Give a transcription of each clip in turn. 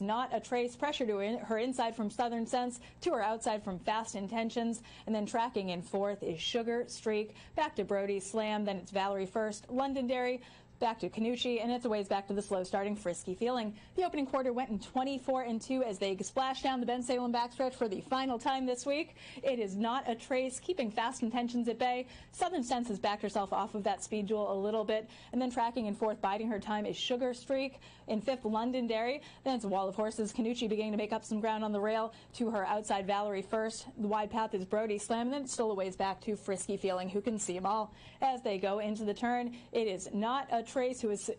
Not a Trace. Pressure to her inside from Southern Sense, to her outside from Fast Intentions. And then tracking in fourth is Sugar Streak. Back to Brody Slam. Then it's Valerie First. Londonderry. Back to Canucci, and it's a ways back to the slow-starting Frisky Feeling. The opening quarter went in 24-2 as they splashed down the Bensalem backstretch for the final time this week. It is Not a Trace, keeping Fast Intentions at bay. Southern Sense has backed herself off of that speed duel a little bit, and then tracking in fourth, biding her time, is Sugar Streak. In fifth, Londonderry. Then it's a wall of horses. Canucci beginning to make up some ground on the rail. To her outside, Valerie First. The wide path is Brody Slam, and then it's still a ways back to Frisky Feeling, who can see them all. As they go into the turn, it is Not a Trace, who is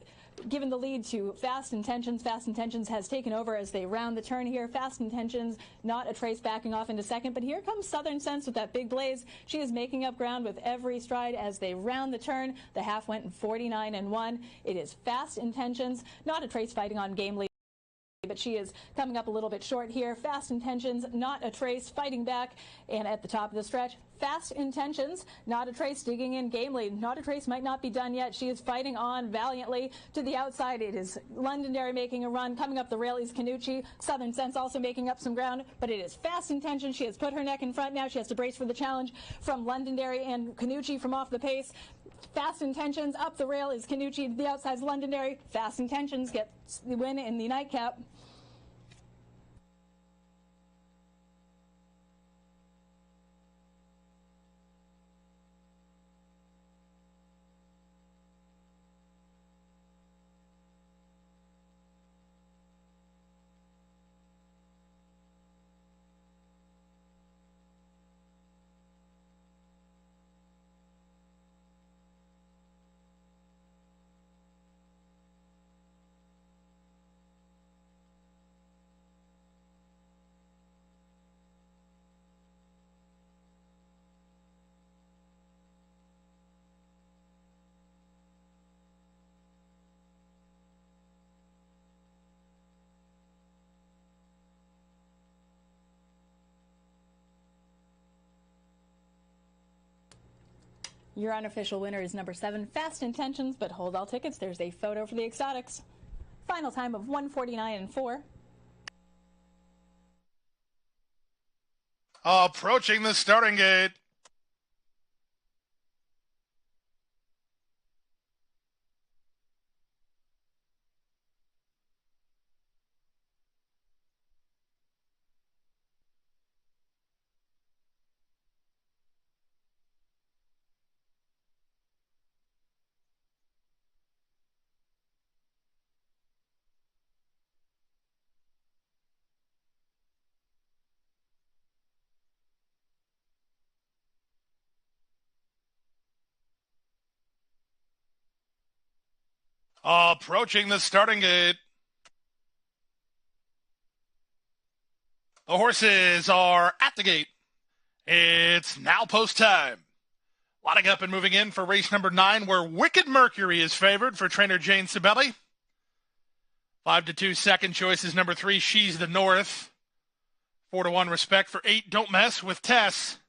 given the lead to Fast Intentions. Fast Intentions has taken over as they round the turn here. Fast Intentions, Not a Trace backing off into second, but here comes Southern Sense with that big blaze. She is making up ground with every stride as they round the turn. The half went in 49-1. It is Fast Intentions, Not a Trace fighting on game lead, but she is coming up a little bit short here. Fast Intentions, Not a Trace fighting back, and at the top of the stretch, Fast Intentions, Not a Trace digging in game lead. Not a Trace might not be done yet. She is fighting on valiantly. To the outside, it is Londonderry making a run. Coming up the rail is Canucci. Southern Sense also making up some ground, but it is Fast Intentions. She has put her neck in front now. She has to brace for the challenge from Londonderry and Canucci from off the pace. Fast Intentions up the rail is Canucci. The outside is Londonderry. Fast Intentions gets the win in the nightcap. Your unofficial winner is number 7, Fast Intentions, but hold all tickets. There's a photo for the Exotics. Final time of 1:49.4. Approaching the starting gate. Approaching the starting gate. The horses are at the gate. It's now post time. Lotting up and moving in for race number 9, where Wicked Mercury is favored for trainer Jane Sabelli. 5-2 second choice is number 3, She's the North. 4-1 Respect for 8, Don't Mess with Tess.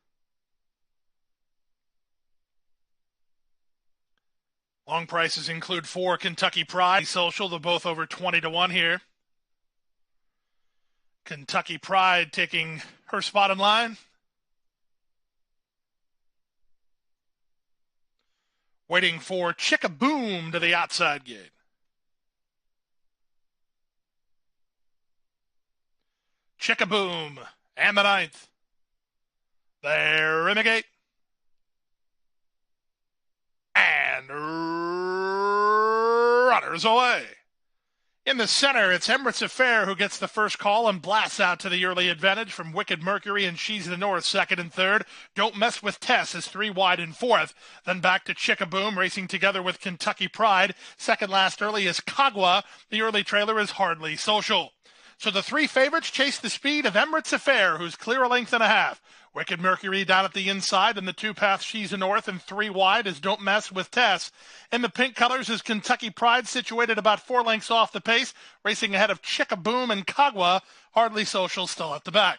Long prices include 4, Kentucky Pride, Social. They're both over 20-1 here. Kentucky Pride taking her spot in line. Waiting for Chickaboom to the outside gate. Chickaboom and the 9th. They're in the gate. And runners away. In the center, it's Emirates Affair who gets the first call and blasts out to the early advantage from Wicked Mercury and She's the North, second and third. Don't Mess with Tess is 3 wide in fourth. Then back to Chickaboom, racing together with Kentucky Pride. Second last early is Kagwa. The early trailer is Hardly Social. So the 3 favorites chase the speed of Emirates Affair, who's clear a length and a half. Wicked Mercury down at the inside, and the 2 path She's the North, and 3 wide is Don't Mess with Tess. In the pink colors is Kentucky Pride, situated about 4 lengths off the pace, racing ahead of Chickaboom and Kagwa. Hardly Social still at the back.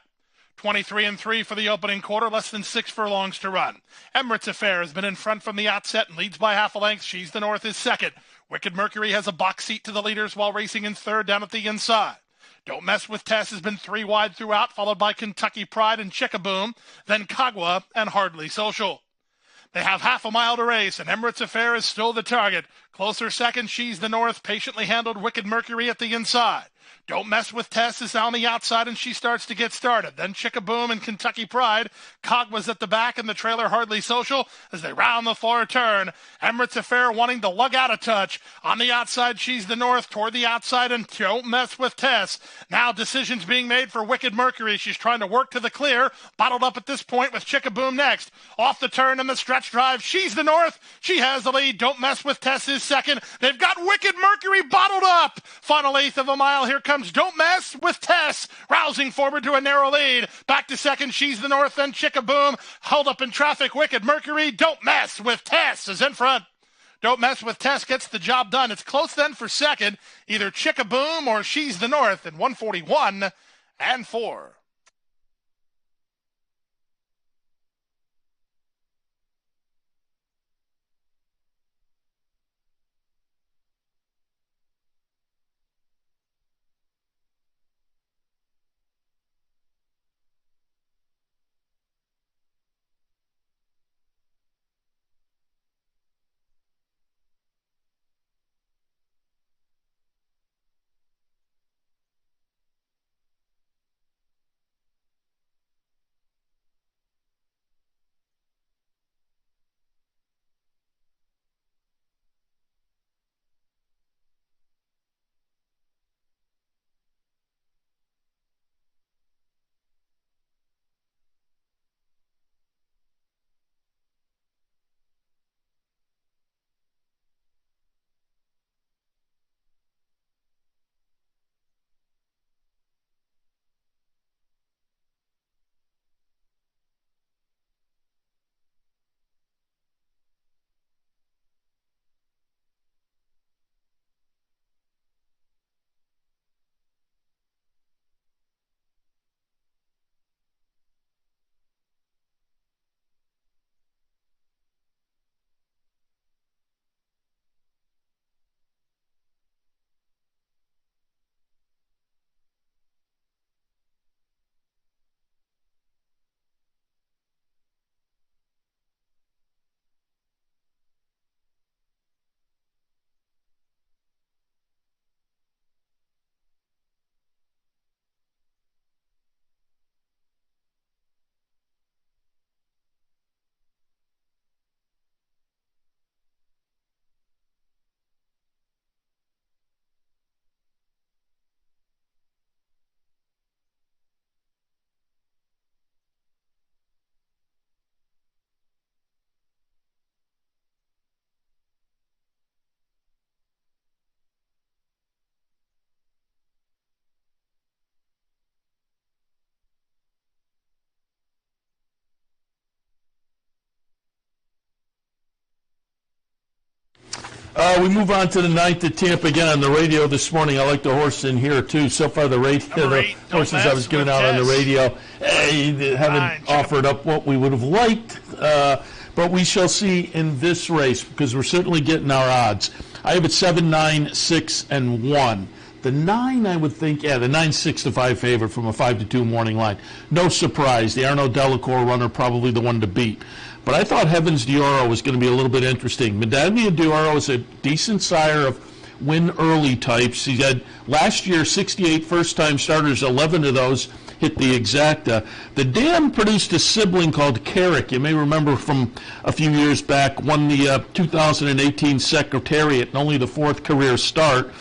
23-3 for the opening quarter, less than 6 furlongs to run. Emirates Affair has been in front from the outset and leads by half a length. She's the North is second. Wicked Mercury has a box seat to the leaders while racing in third down at the inside. Don't Mess with Tess has been 3 wide throughout, followed by Kentucky Pride and Chickaboom, then Kagwa and Hardly Social. They have half a mile to race, and Emirates Affair is still the target. Closer second, She's the North, patiently handled Wicked Mercury at the inside. Don't Mess with Tess is on the outside, and she starts to get started. Then Chickaboom and Kentucky Pride. Kagwa's at the back, and the trailer Hardly Social as they round the far turn. Emirates Affair wanting to lug out a touch. On the outside, She's the North, toward the outside, and Don't Mess with Tess. Now decisions being made for Wicked Mercury. She's trying to work to the clear. Bottled up at this point with Chickaboom next. Off the turn in the stretch drive, She's the North. She has the lead. Don't Mess with Tess is second. They've got Wicked Mercury bottled up. Final eighth of a mile. Here comes Don't Mess with Tess, rousing forward to a narrow lead. Back to second, She's the North, then Chickaboom. Held up in traffic, Wicked Mercury. Don't Mess with Tess is in front. Don't Mess with Tess gets the job done. It's close then for second, either Chickaboom or She's the North in 1:41 and 4. We move on to the 9th at Tampa again on the radio this morning. I like the horse in here, too. So far, the horses I was giving out on the radio they haven't offered up what we would have liked. But we shall see in this race because we're certainly getting our odds. I have it 7, 9, 6, and 1. The 9, I would think, the 9's 6-5 favorite from a 5-2 morning line. No surprise. The Arnaud Delacour runner, probably the one to beat. But I thought Heavens d'Oro was going to be a little bit interesting. Medaglia d'Oro is a decent sire of win early types. He had last year 68 first-time starters, 11 of those hit the exacta. The dam produced a sibling called Carrick. You may remember from a few years back, won the 2018 Secretariat, and only the 4th career start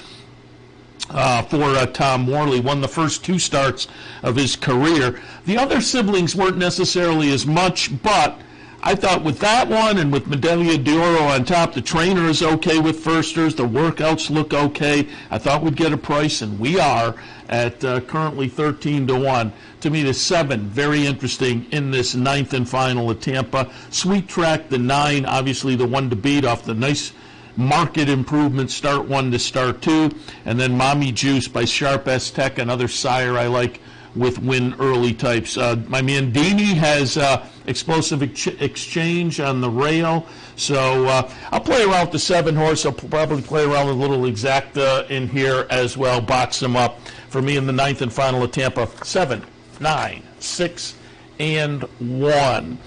for Tom Worley. Won the first 2 starts of his career. The other siblings weren't necessarily as much, but I thought with that one and with Medaglia d'Oro on top, the trainer is okay with firsters. The workouts look okay. I thought we'd get a price, and we are at currently 13-1. To me, the 7, very interesting in this 9th and final at Tampa. Sweet Track, the 9, obviously the one to beat off the nice market improvement, start 1 to start 2. And then Mommy Juice by Sharp S Tech, another sire I like with win early types. My man Dini has explosive exchange on the rail. So I'll play around with the 7 horse. I'll probably play around with a little exacta in here as well, box them up. for me in the ninth and final at Tampa. 7, 9, 6, and 1.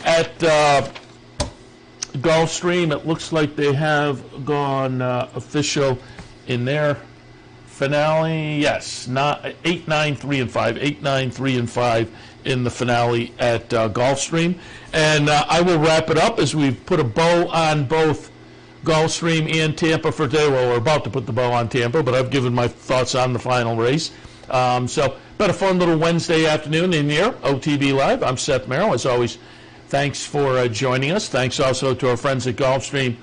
At Gulfstream, it looks like they have gone official in their finale. Yes, 8, 9, 3, and 5. 8, 9, 3, and 5 in the finale at Gulfstream. And I will wrap it up as we've put a bow on both Gulfstream and Tampa for today. Well, we're about to put the bow on Tampa, but I've given my thoughts on the final race. So, been a fun little Wednesday afternoon in here, OTB Live. I'm Seth Merrill. As always, thanks for joining us. Thanks also to our friends at Gulfstream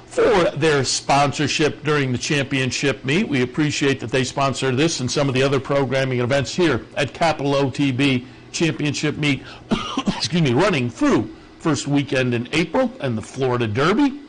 for their sponsorship during the championship meet. We appreciate that they sponsor this and some of the other programming events here at Capital OTB Championship Meet, excuse me, running through first weekend in April and the Florida Derby.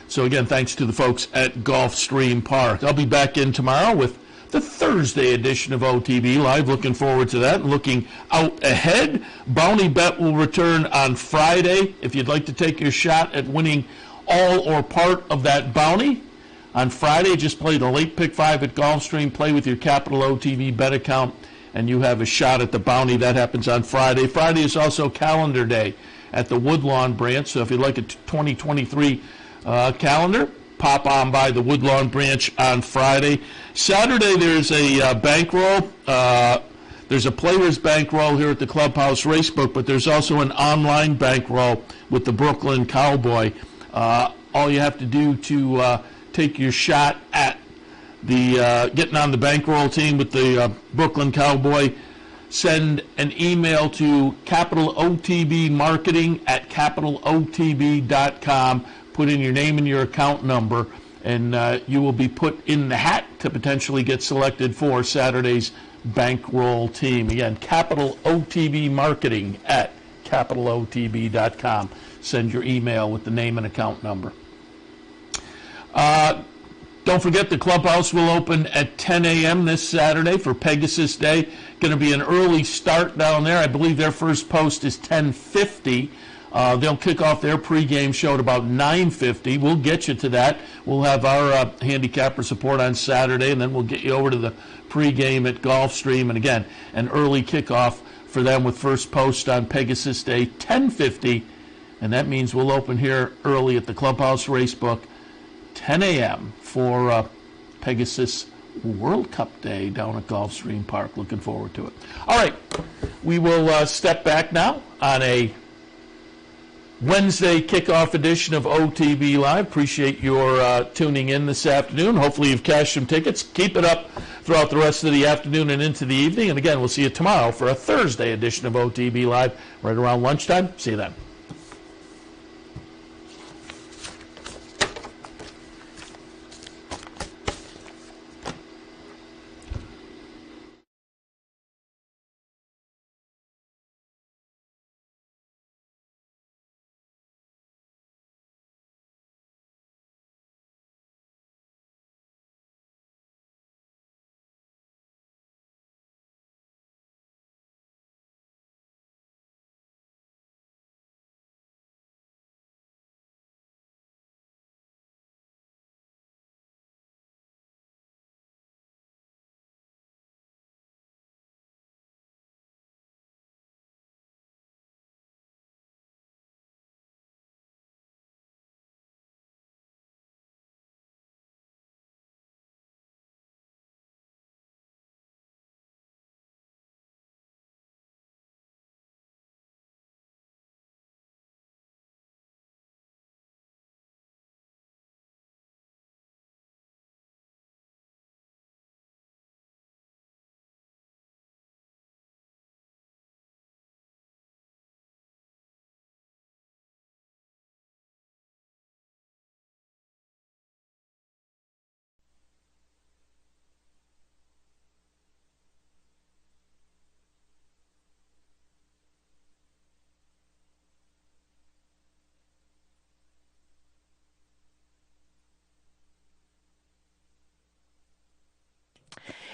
So again, thanks to the folks at Gulfstream Park. I'll be back in tomorrow with the Thursday edition of OTB Live. Looking forward to that. Looking out ahead, Bounty Bet will return on Friday. If you'd like to take your shot at winning all or part of that bounty, on Friday, just play the late pick 5 at Gulfstream, play with your Capital OTB bet account, and you have a shot at the bounty. That happens on Friday. Friday is also calendar day at the Woodlawn branch, so if you'd like a 2023 calendar, pop on by the Woodlawn branch on Friday. Saturday, there's a bankroll. There's a player's bankroll here at the Clubhouse Racebook, but there's also an online bankroll with the Brooklyn Cowboy. All you have to do to take your shot at the getting on the bankroll team with the Brooklyn Cowboy, send an email to capitalotbmarketing@capitalotb.com. Put in your name and your account number, and you will be put in the hat to potentially get selected for Saturday's bankroll team. Again, capitalotbmarketing@capitalotb.com. Send your email with the name and account number. Don't forget the clubhouse will open at 10 a.m. this Saturday for Pegasus Day. Going to be an early start down there. I believe their first post is 10:50. They'll kick off their pregame show at about 9:50. We'll get you to that. We'll have our handicapper support on Saturday, and then we'll get you over to the pregame at Gulfstream. And again, an early kickoff for them with first post on Pegasus Day, 10:50. And that means we'll open here early at the Clubhouse Racebook, 10 a.m. for Pegasus World Cup Day down at Gulfstream Park. Looking forward to it. All right, we will step back now on a Wednesday kickoff edition of OTB Live. Appreciate your tuning in this afternoon. Hopefully you've cashed some tickets. Keep it up throughout the rest of the afternoon and into the evening. And again, we'll see you tomorrow for a Thursday edition of OTB Live right around lunchtime. See you then.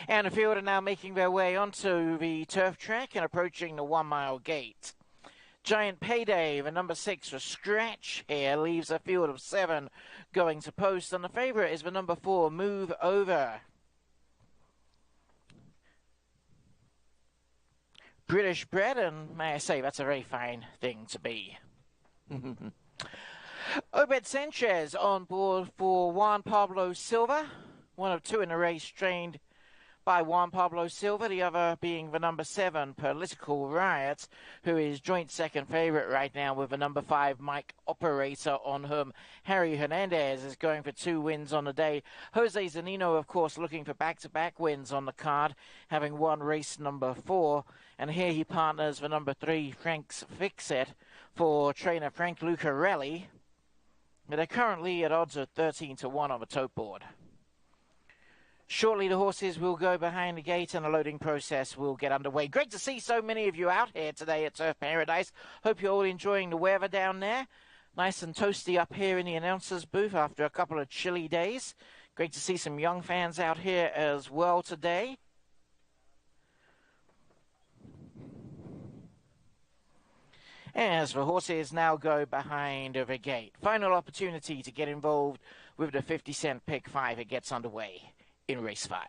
And the field are now making their way onto the turf track and approaching the 1 mile gate. Giant Payday, the number 6 for Scratch here, leaves a field of 7 going to post, and the favorite is the number 4, Move Over. British bred, and may I say, that's a very fine thing to be. Obed Sanchez on board for Juan Pablo Silva. One of two in the race trained by Juan Pablo Silva, the other being the number 7, Political Riot, who is joint second favourite right now with the number 5, Mike Operator, on whom Harry Hernandez is going for 2 wins on the day. Jose Zanino, of course, looking for back-to-back wins on the card, having won race number 4. And here he partners the number 3, Frank's Fix-It, for trainer Frank Lucarelli. They're currently at odds of 13 to 1 on the tote board. Shortly, the horses will go behind the gate and the loading process will get underway. Great to see so many of you out here today at Turf Paradise. Hope you're all enjoying the weather down there. Nice and toasty up here in the announcer's booth after a couple of chilly days. Great to see some young fans out here as well today. As the horses now go behind the gate. Final opportunity to get involved with the 50-cent pick 5. It gets underway in race 5.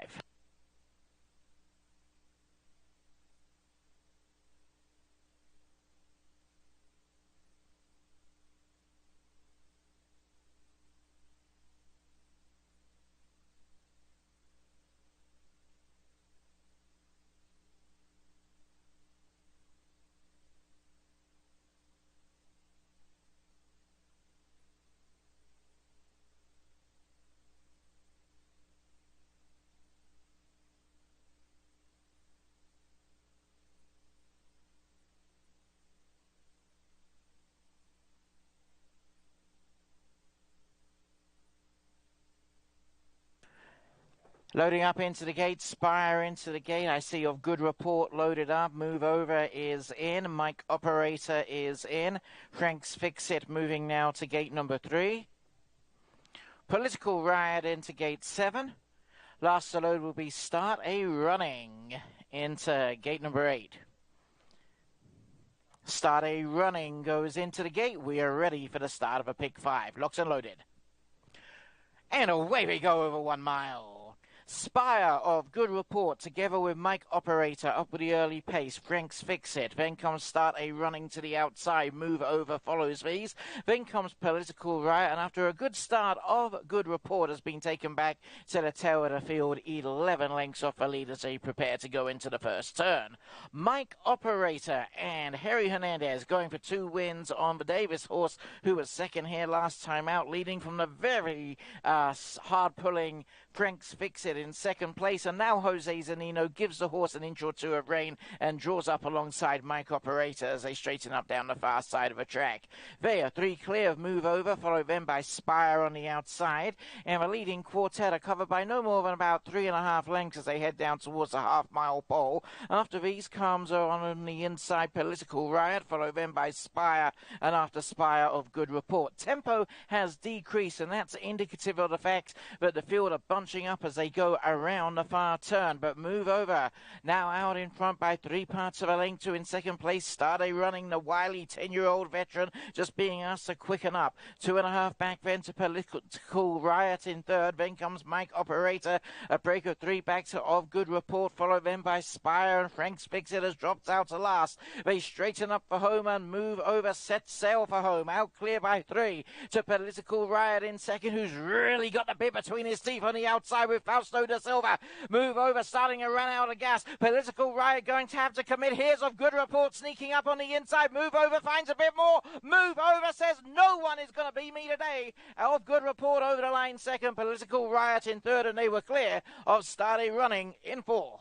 Loading up into the gate, Spire into the gate. I see Of Good Report loaded up. Move Over is in. Mike Operator is in. Frank's Fix-It moving now to gate number 3. Political Riot into gate 7. Last to load will be Start a Running into gate number 8. Start a Running goes into the gate. We are ready for the start of a pick 5. Locked and loaded. And away we go over 1 mile. Spire Of Good Report together with Mike Operator up with the early pace. Frank's Fix-It. Then comes Start a Running to the outside. Move Over follows these. Then comes Political Riot. And after a good start, Of Good Report has been taken back to the tail of the field. 11 lengths off the lead as they prepare to go into the first turn. Mike Operator and Harry Hernandez going for 2 wins on the Davis horse, who was second here last time out, leading from the very hard-pulling Frank's Fix-It in second place, and now Jose Zanino gives the horse an inch or two of rein and draws up alongside Mike Operator as they straighten up down the far side of the track. They are 3 clear of Move Over, followed then by Spire on the outside, and the leading quartet are covered by no more than about 3.5 lengths as they head down towards the half-mile pole. After these comes on the inside Political Riot, followed then by Spire, and after Spire Of Good Report. Tempo has decreased, and that's indicative of the fact that the field are bunching up as they go around the far turn, but Move Over now out in front by 3 parts of a length to in second place. Start a Running, the wily 10-year-old veteran, just being asked to quicken up. 2.5 back then to Political Riot in third. Then comes Mike Operator, a break of 3 back to Of Good Report, followed then by Spire, and Frank's Fix-It has dropped out to last. They straighten up for home and Move Over set sail for home, out clear by 3 to Political Riot in second, who's really got the bit between his teeth on the outside with Fausto da Silva. Move Over starting to run out of gas. Political Riot going to have to commit. Here's Of Good Report sneaking up on the inside. Move Over finds a bit more. Move Over says no one is going to beat me today. Of Good Report over the line second. Political Riot in third, and they were clear of Start a Running in fourth.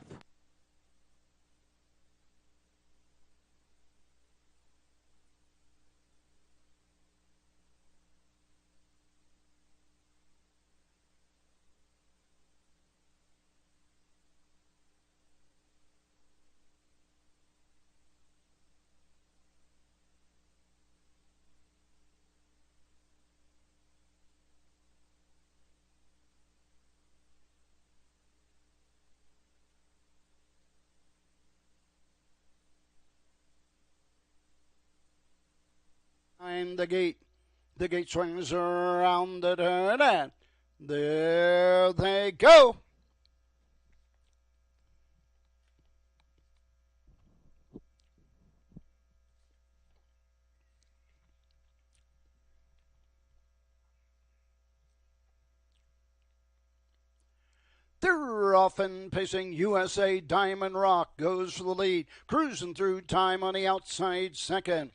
And the gate swings around the turn, and there they go. They're off and pacing. USA Diamond Rock goes for the lead, cruising through time on the outside second.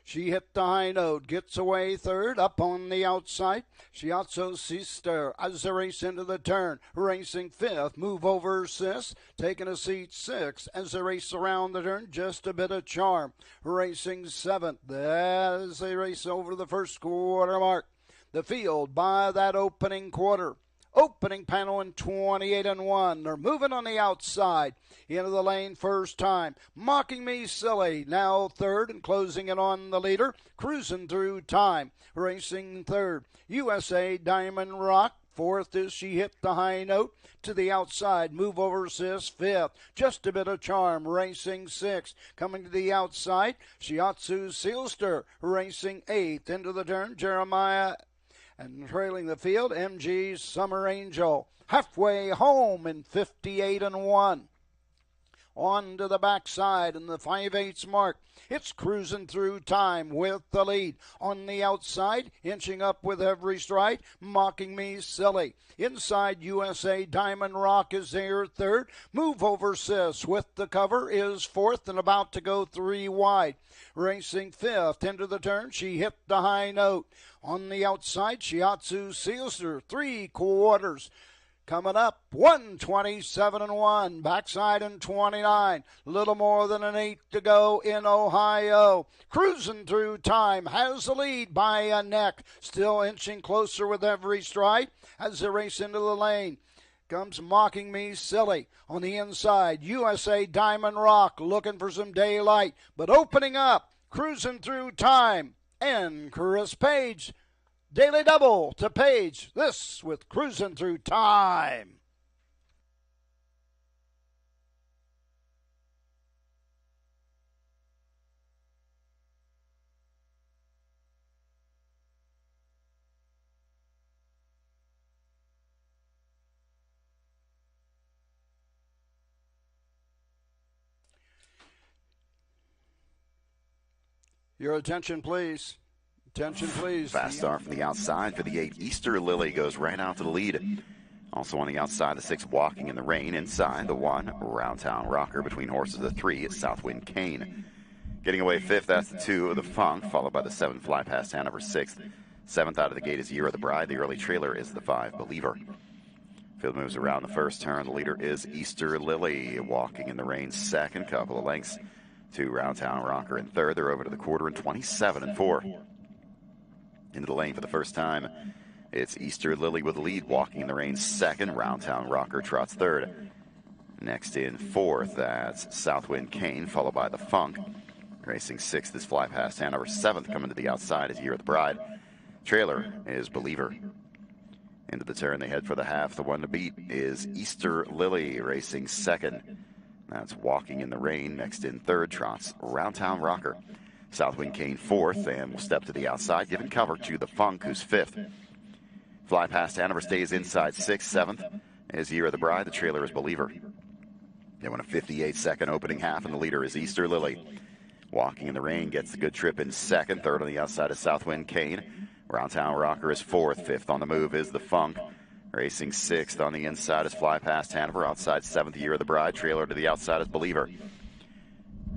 She hit the high note, gets away third, up on the outside. Shiatsu Sister as they race into the turn, racing fifth, move over sis, taking a seat sixth as they race around the turn, just a bit of charm. Racing seventh as they race over the first quarter mark. The field by that opening quarter. Opening panel in 28-1. They're moving on the outside. Into the lane first time. Mocking Me Silly. Now third and closing it on the leader. Cruising through time. Racing third. USA Diamond Rock. Fourth as she hit the high note. To the outside. Move over sis. Fifth. Just a bit of charm. Racing sixth. Coming to the outside. Shiatsu Sealster. Racing eighth. Into the turn. Jeremiah. And trailing the field, MG's Summer Angel. Halfway home in 58-1. On to the backside in the 5/8 mark. It's cruising through time with the lead. On the outside, inching up with every stride, Mocking Me Silly. Inside, USA Diamond Rock is there third. Move Over Sis with the cover is fourth and about to go three wide. Racing fifth into the turn, she hit the high note. On the outside, Shiatsu Sealster, 3/4. Coming up, 127-1, backside in 29. Little more than an 8 to go in Ohio. Cruising through time, has the lead by a neck. Still inching closer with every stride as they race into the lane. Comes Mocking Me Silly. On the inside, USA Diamond Rock looking for some daylight, but opening up, cruising through time. And Chris Page. Daily double to Page. This with Cruising Through Time. Your attention, please. Attention, please. Fast start from the outside for the 8. Easter Lily goes right out to the lead. Also on the outside, the 6, Walking in the Rain. Inside, the 1, Round Town Rocker. Between horses, the 3, Southwind Kane. Getting away 5th, that's the 2, The Funk, followed by the 7, Fly Past Hanover 6th. 7th out of the gate is Year of the Bride. The early trailer is the 5, Believer. Field moves around the first turn. The leader is Easter Lily. Walking in the Rain, second, couple of lengths to Round Town Rocker in third. They're over to the quarter in 27-4. Into the lane for the first time, it's Easter Lily with the lead. Walking in the Rain second. Round Town Rocker trots third. Next in fourth, that's Southwind Kane, followed by the Funk. Racing sixth is Fly Past Hanover. 7th coming to the outside is Year of the Bride. Trailer is Believer. Into the turn, they head for the half. The one to beat is Easter Lily, racing second. That's Walking in the Rain. Next in third, trots Round Town Rocker. Southwind Kane 4th, and will step to the outside, giving cover to the Funk, who's 5th. Fly Past Hanover stays inside 6th. 7th is Year of the Bride. The trailer is Believer. They won a 58-second opening half, and the leader is Easter Lily. Walking in the Rain gets the good trip in second. Third on the outside is Southwind Kane. Round Town Rocker is 4th. 5th on the move is the Funk. Racing 6th on the inside is Fly Past Hanover. Outside 7th, Year of the Bride. Trailer to the outside is Believer.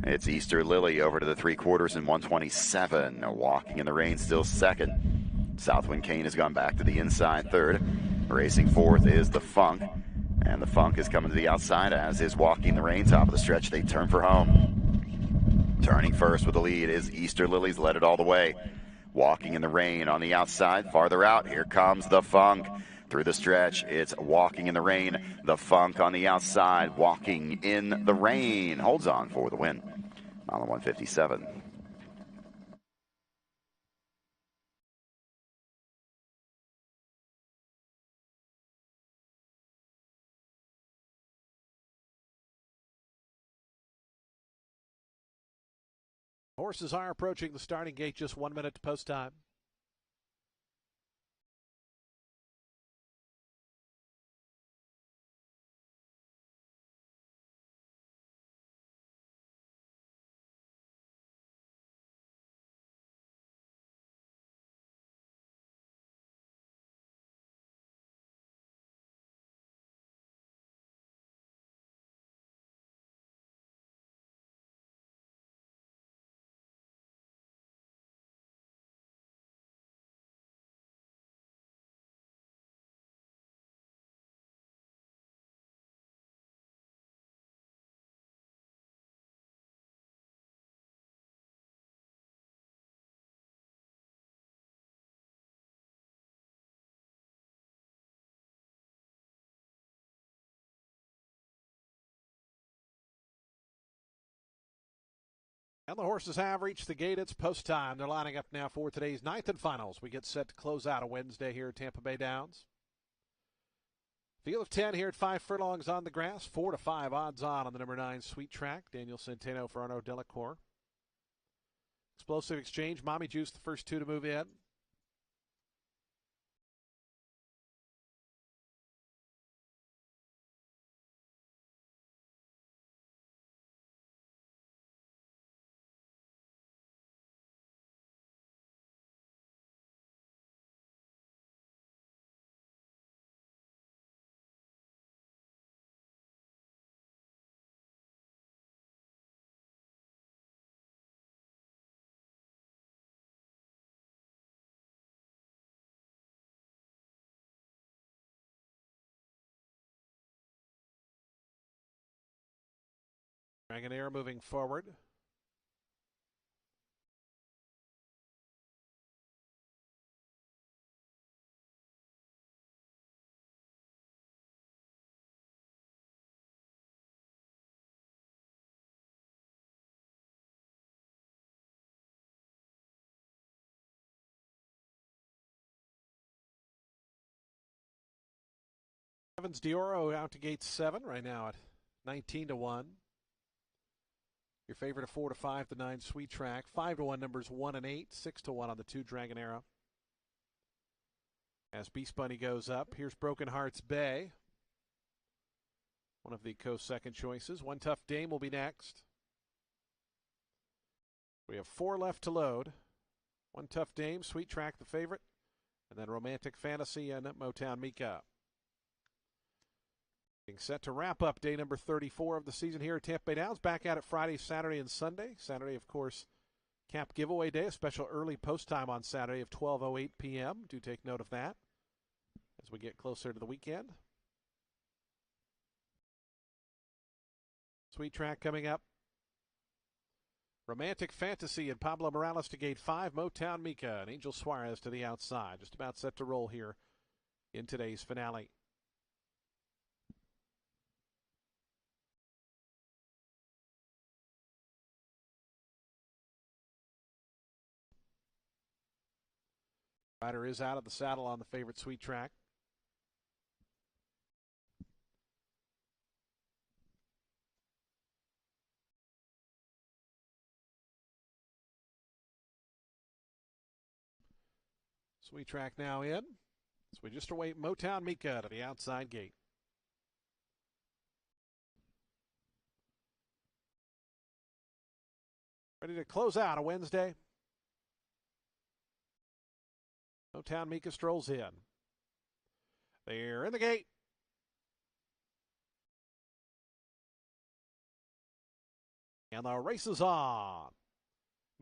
It's Easter Lily over to the 3/4 in 127. Walking in the Rain still second. Southwind Kane has gone back to the inside third. Racing 4th is the Funk. And the Funk is coming to the outside, as is Walking in the Rain. Top of the stretch, they turn for home. Turning first with the lead is Easter Lily's Led It All the Way. Walking in the Rain on the outside. Farther out, here comes the Funk. Through the stretch, it's Walking in the Rain. The Funk on the outside, Walking in the Rain. Holds on for the win. Mile 157. Horses are approaching the starting gate, just 1 minute to post time. And the horses have reached the gate. It's post time. They're lining up now for today's ninth and finals. We get set to close out a Wednesday here at Tampa Bay Downs. Field of 10 here at 5 furlongs on the grass. 4-5 odds on the number 9 Sweet Track. Daniel Centeno for Arnaud Delacour. Explosive Exchange. Mommy Juice, the first two to move in. Dragonair moving forward. Evans Dioro out to gate 7 right now at 19-1. Your favorite of 4-5, the 9 Sweet Track. 5-1 numbers 1 and 8. 6-1 on the 2 Dragonair. As Beast Bunny goes up, here's Broken Hearts Bay. One of the co-second choices. One Tough Dame will be next. We have 4 left to load. One Tough Dame, Sweet Track the favorite, and then Romantic Fantasy and Motown Mika. Being set to wrap up day number 34 of the season here at Tampa Bay Downs. Back at it Friday, Saturday, and Sunday. Saturday, of course, Cap Giveaway Day, a special early post time on Saturday of 12:08 p.m. Do take note of that as we get closer to the weekend. Sweet Track coming up. Romantic Fantasy and Pablo Morales to gate 5. Motown Mika and Angel Suarez to the outside. Just about set to roll here in today's finale. Rider is out of the saddle on the favorite Sweet Track. Sweet Track now in. So we just await Motown Mika to the outside gate. Ready to close out a Wednesday. Motown Mika strolls in. They're in the gate. And the race is on.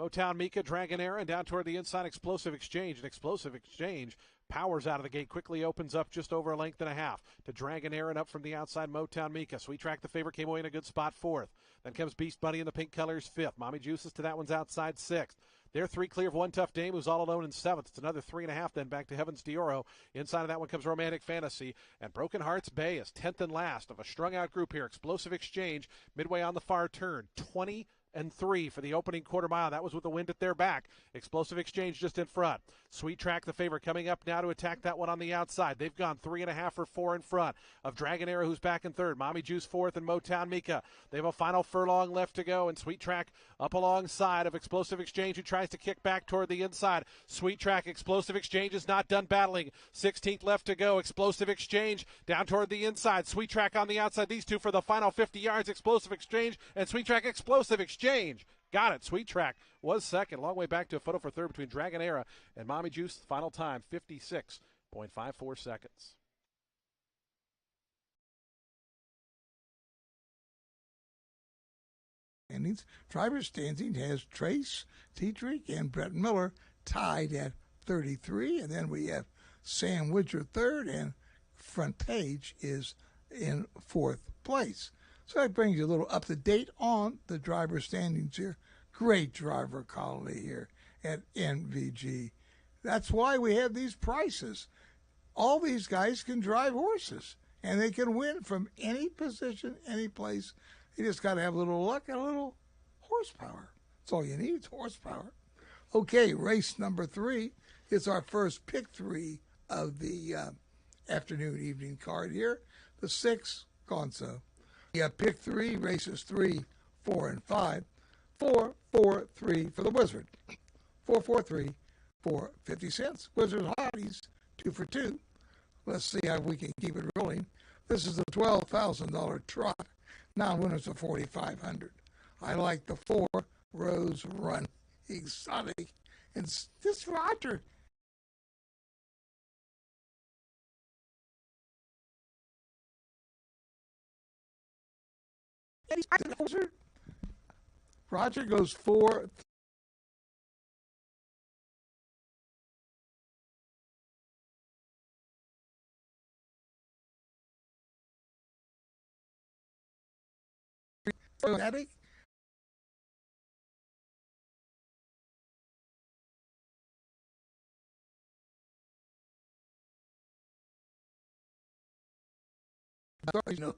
Motown Mika, Dragonair, and down toward the inside, Explosive Exchange. And Explosive Exchange powers out of the gate, quickly opens up just over a length and a half to Dragonair, and up from the outside, Motown Mika. Sweet Track, the favorite, came away in a good spot, 4th. Then comes Beast Bunny in the pink colors, 5th. Mommy Juices to that one's outside, 6th. They're 3 clear of One Tough Dame, who's all alone in 7th. It's another 3.5 then back to Heavens Dioro. Inside of that one comes Romantic Fantasy. And Broken Hearts Bay is 10th and last of a strung-out group here. Explosive Exchange, midway on the far turn. 20-3 for the opening quarter mile. That was with the wind at their back. Explosive Exchange just in front. Sweet Track, the favorite, coming up now to attack that one on the outside. They've gone 3.5 or 4 in front of Dragonair, who's back in 3rd. Mommy Juice 4th, and Motown Mika. They have a final furlong left to go, and Sweet Track up alongside of Explosive Exchange, who tries to kick back toward the inside. Sweet Track, Explosive Exchange is not done battling. 16th left to go. Explosive Exchange down toward the inside. Sweet Track on the outside. These two for the final 50 yards. Explosive Exchange and Sweet Track. Explosive Exchange. Got it. Sweet Track was second. Long way back to a photo for 3rd between Dragonair and Mommy Juice. Final time, 56.54 seconds. Driver's standing has Trace Tetrick and Brett Miller tied at 33, and then we have Sam Widger 3rd, and Front Page is in 4th place. So that brings you a little up to date on the driver standings here. Great driver quality here at NVG. That's why we have these prices. All these guys can drive horses, and they can win from any position, any place. You just got to have a little luck and a little horsepower. That's all you need is horsepower. Okay, race number 3 is our first pick 3 of the afternoon evening card here. The 6, Gonzo. Yeah, pick 3, races 3, 4, and 5. 4, 4, 3 for the Wizard. 4, 4, 3 for 50 cents. Wizard Hotties, 2 for 2. Let's see how we can keep it rolling. This is a $12,000 trot. Non-winners of $4,500. I like the 4, Rose Run Exotic. And this Roger. Roger goes 4. Daddy. No.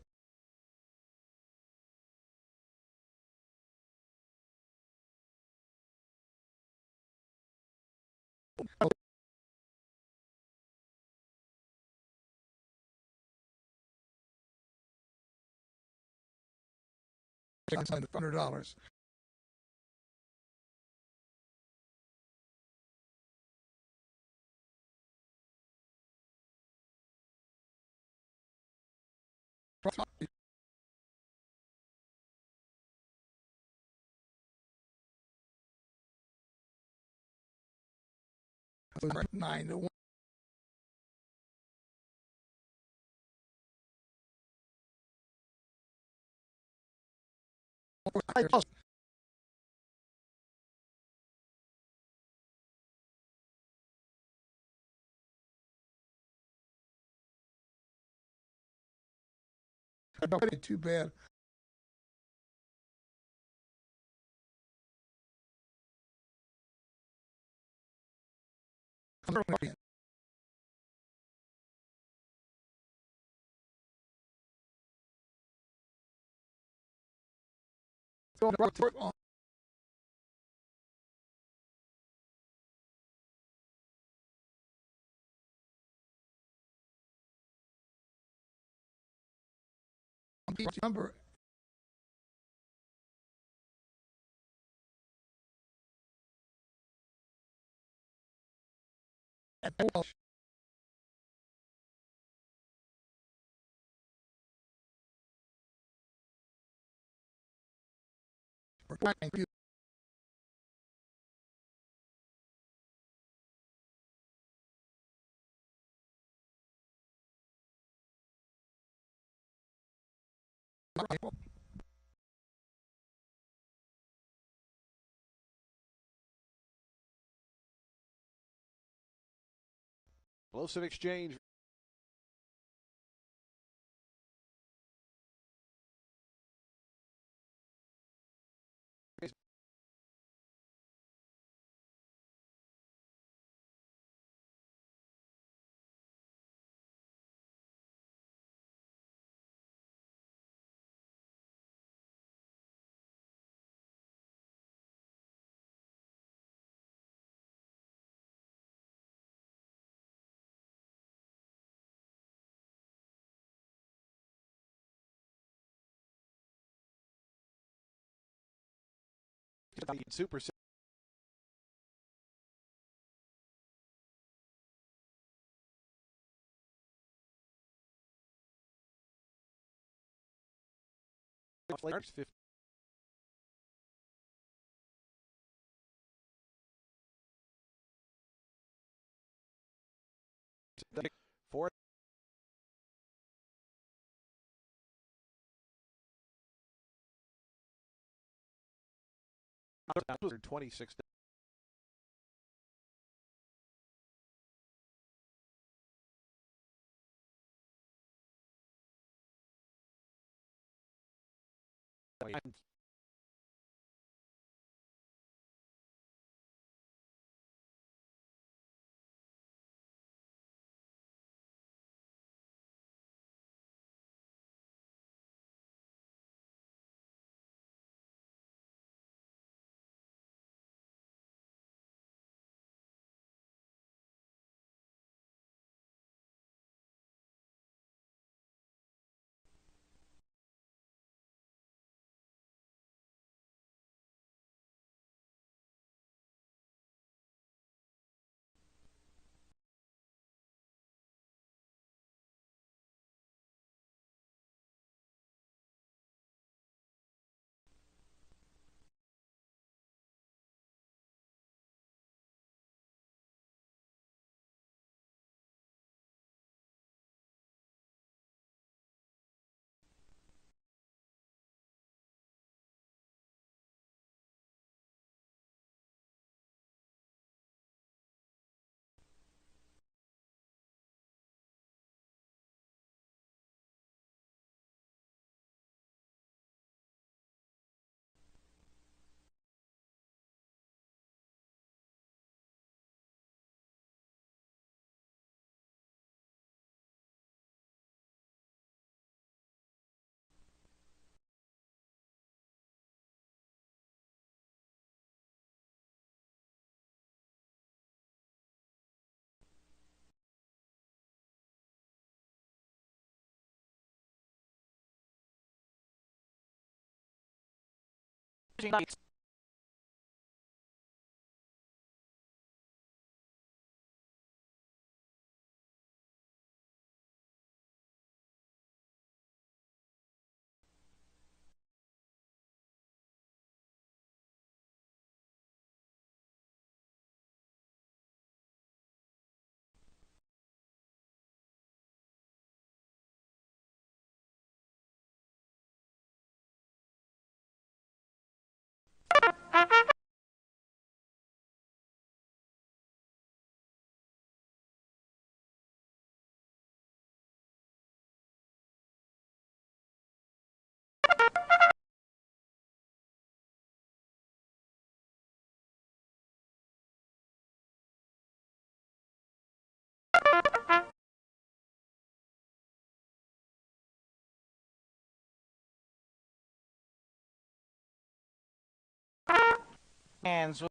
$100. $9 to 1. Too bad. Number Explosive Exchange. Super. Flavors 50. Four. 26. approaching. Hands.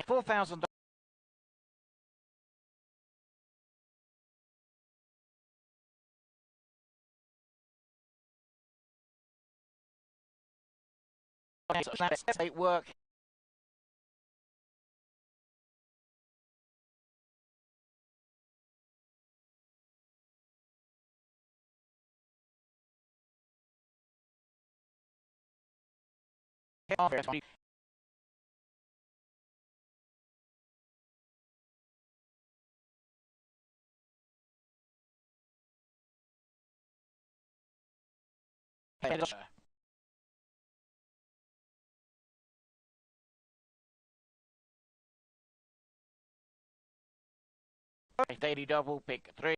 4,000. Work. Daily double, pick 3.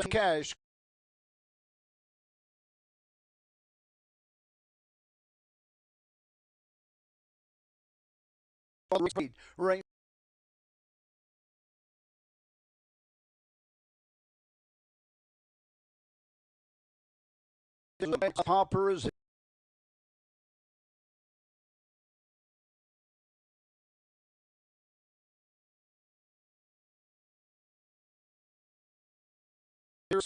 Cash. Right. Hopper is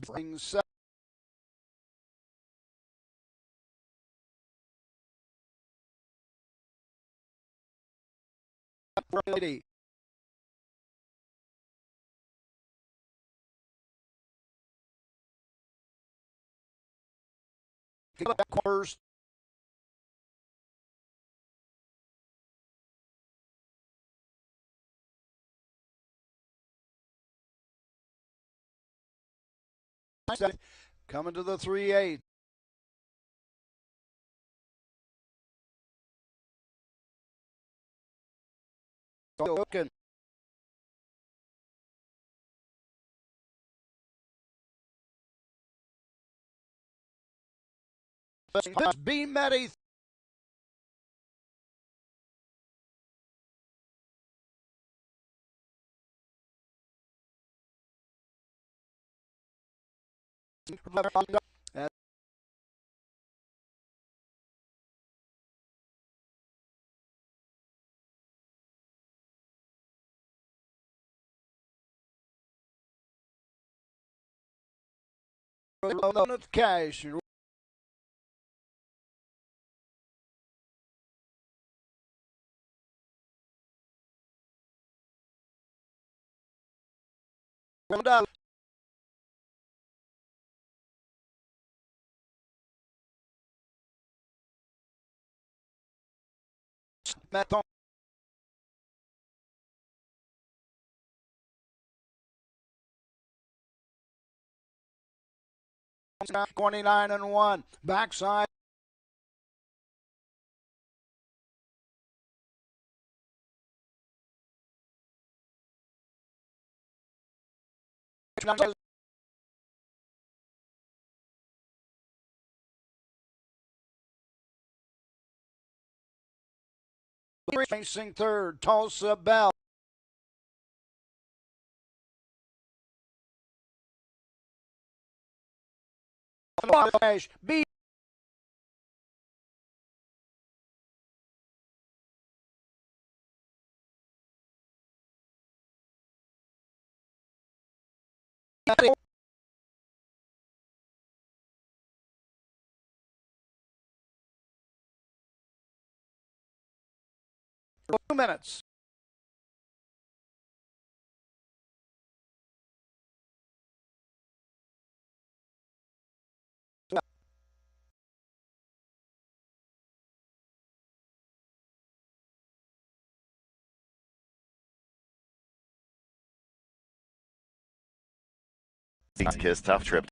brings Brady. First. Coming to the 3-8. Looking. B. Meddy. Cash. Down. Maton. 29-1. Backside. Racing third. Tulsa Bell. B. Minutes. Kiss, tough trip.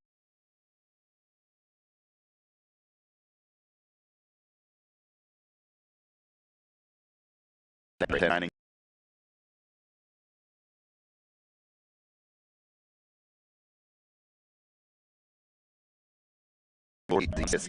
Kiss.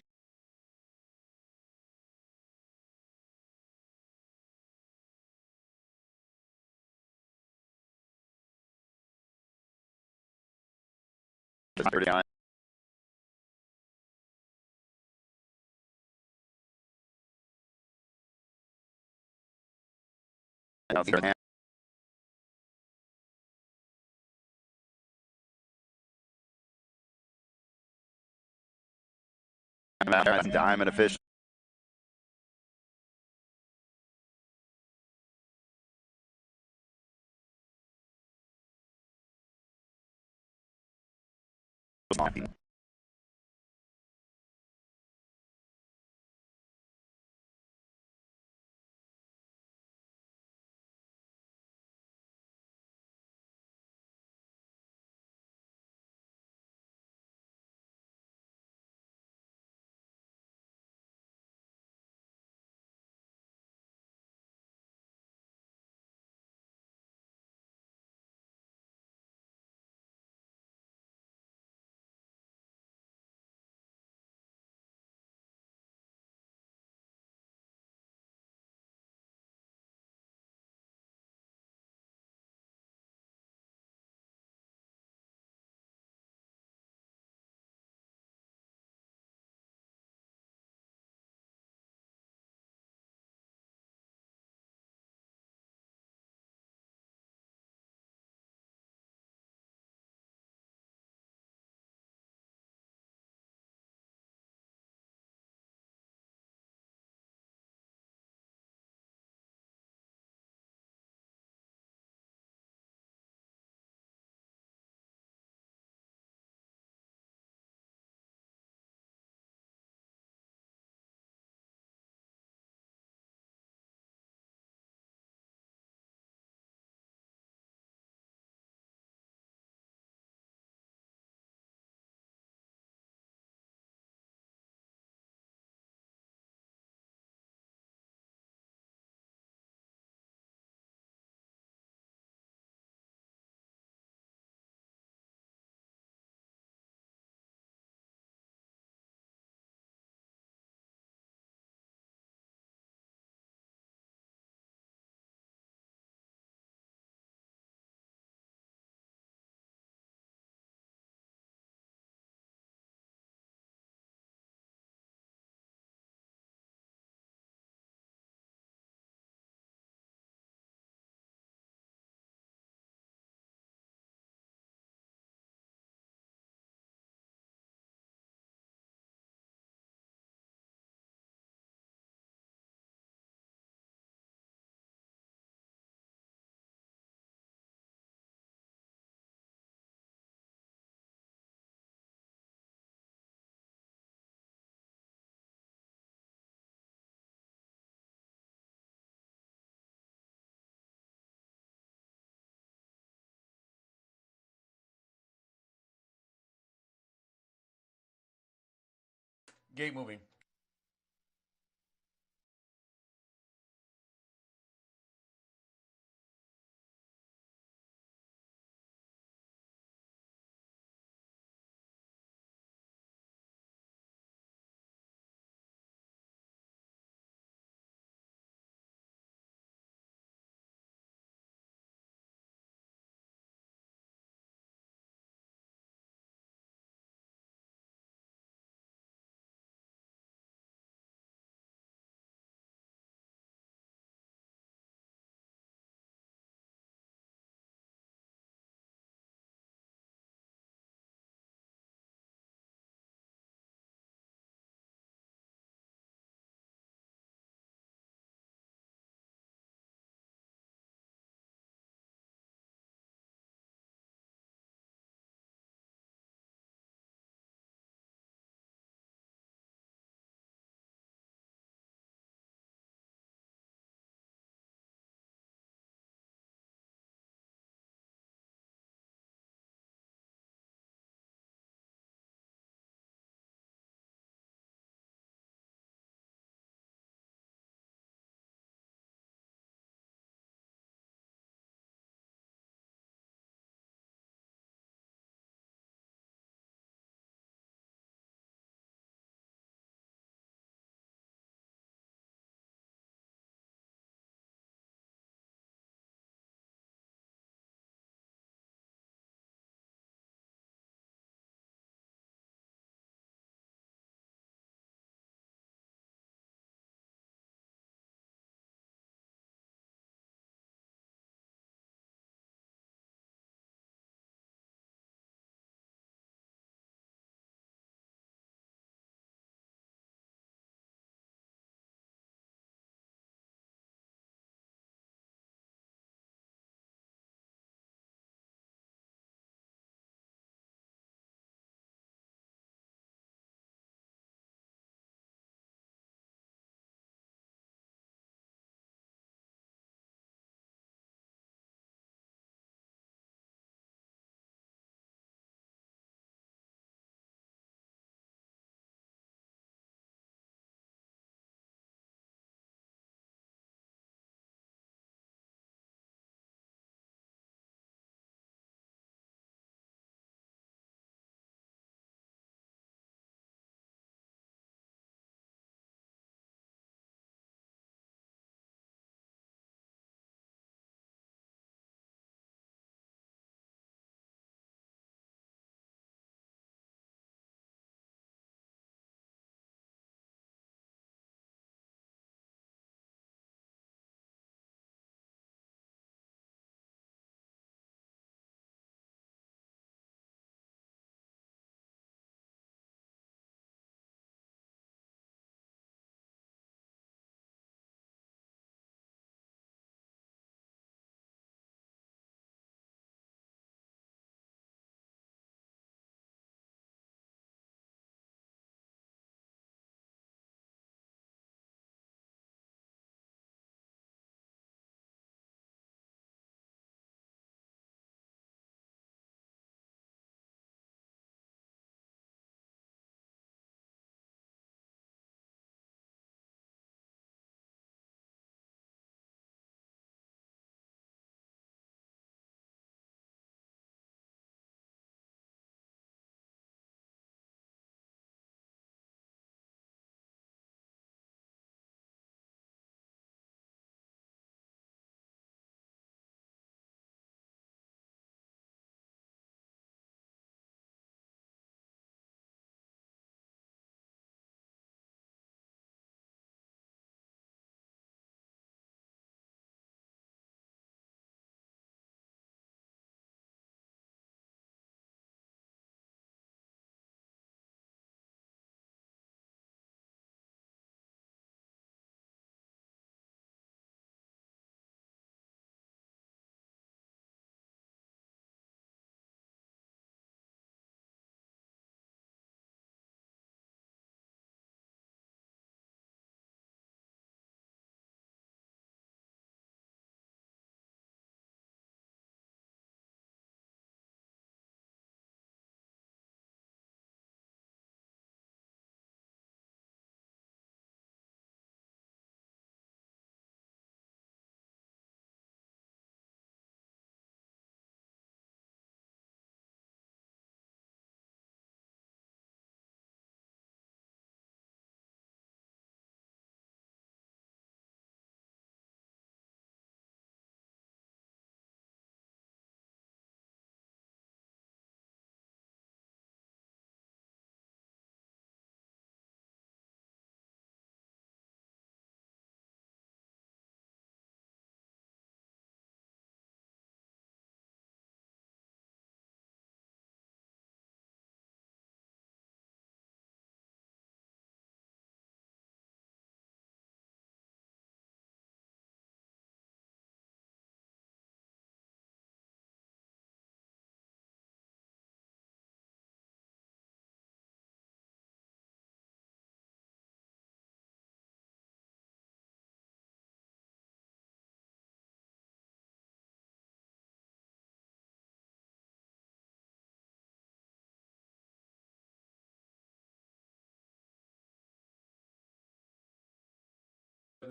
Diamond official. Gate moving.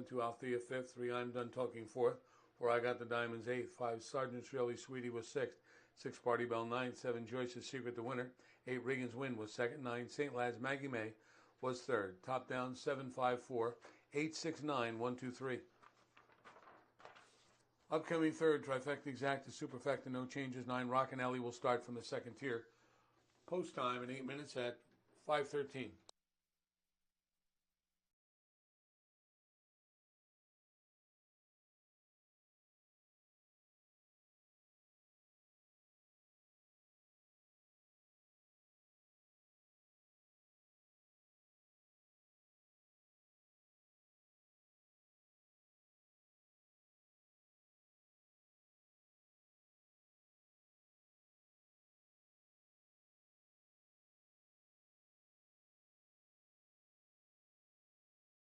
2 Althea 5th, 3 I'm Done Talking 4th, 4 I Got the Diamonds 8th, 5 Sergeant Shirley Sweetie was 6th, 6 Party Bell 9th, 7 Joyce's Secret the winner, 8 Regan's Win was 2nd, 9 St. Lad's Maggie May was 3rd, Top Down 754, 869 123. Upcoming third, Trifecta Exacta, Superfecta, no changes, 9 Rockin' Ellie will start from the second tier. Post time in 8 minutes at 5:13.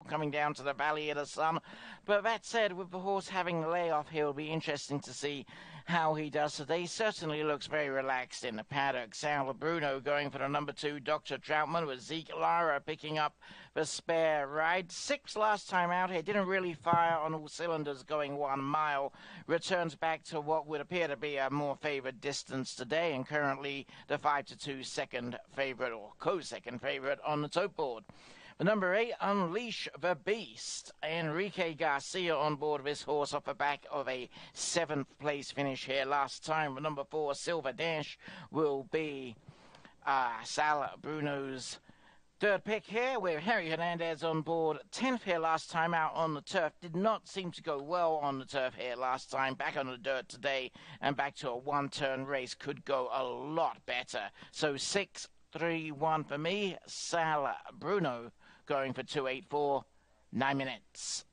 Coming down to the Valley of the Sun. But that said, with the horse having a layoff here, it'll be interesting to see how he does today. Certainly looks very relaxed in the paddock. Sal Bruno going for the number 2, Dr. Troutman, with Zeke Lara picking up the spare ride. 6 last time out here. Didn't really fire on all cylinders going 1 mile. Returns back to what would appear to be a more favored distance today, and currently the 5-2 second favorite, or co-second favorite on the tote board. The number 8, Unleash the Beast. Enrique Garcia on board this horse off the back of a 7th place finish here last time. The number 4, Silver Dash, will be Sal Bruno's 3rd pick here, with Harry Hernandez on board 10th here last time out on the turf. Did not seem to go well on the turf here last time. Back on the dirt today and back to a one-turn race. Could go a lot better. So 6-3-1 for me. Sal Bruno going for 2:84, 9 minutes.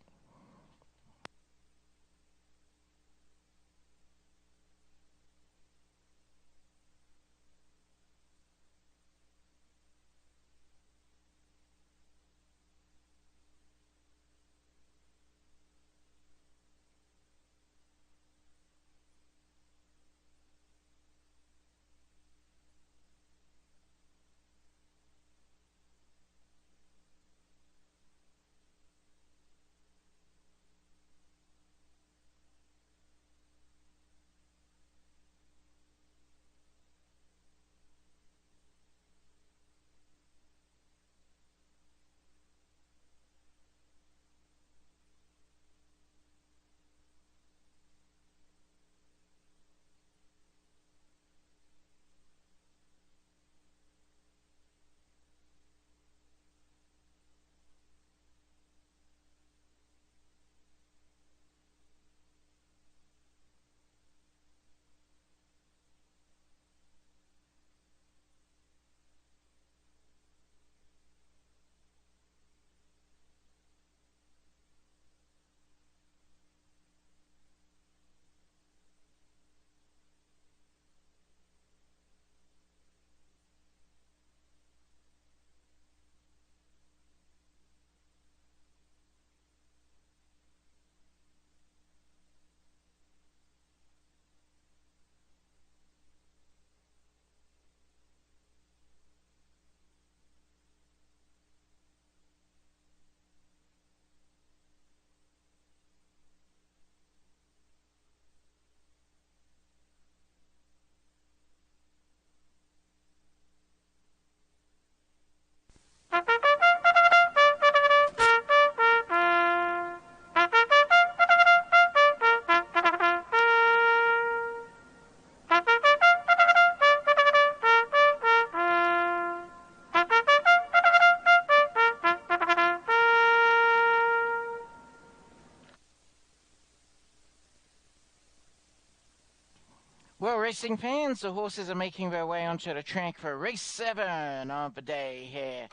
Well, racing fans, the horses are making their way onto the track for race 7 of the day here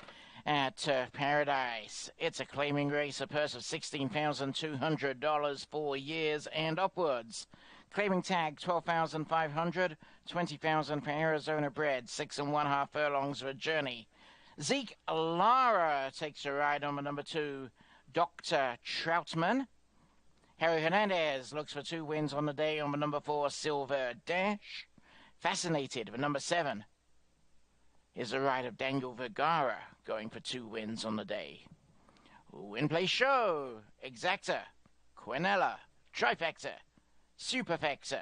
at Turf Paradise. It's a claiming race, a purse of $16,200 for years and upwards. Claiming tag $12,500, $20,000 for Arizona bred, 6 1/2 furlongs for a journey. Zeke Lara takes a ride on the number 2, Dr. Troutman. Harry Hernandez looks for 2 wins on the day on the number 4, Silver Dash. Fascinated, the number 7 is the ride of Daniel Vergara, going for 2 wins on the day. Win Play Show, Exacta, Quinella, Trifecta, Superfecta,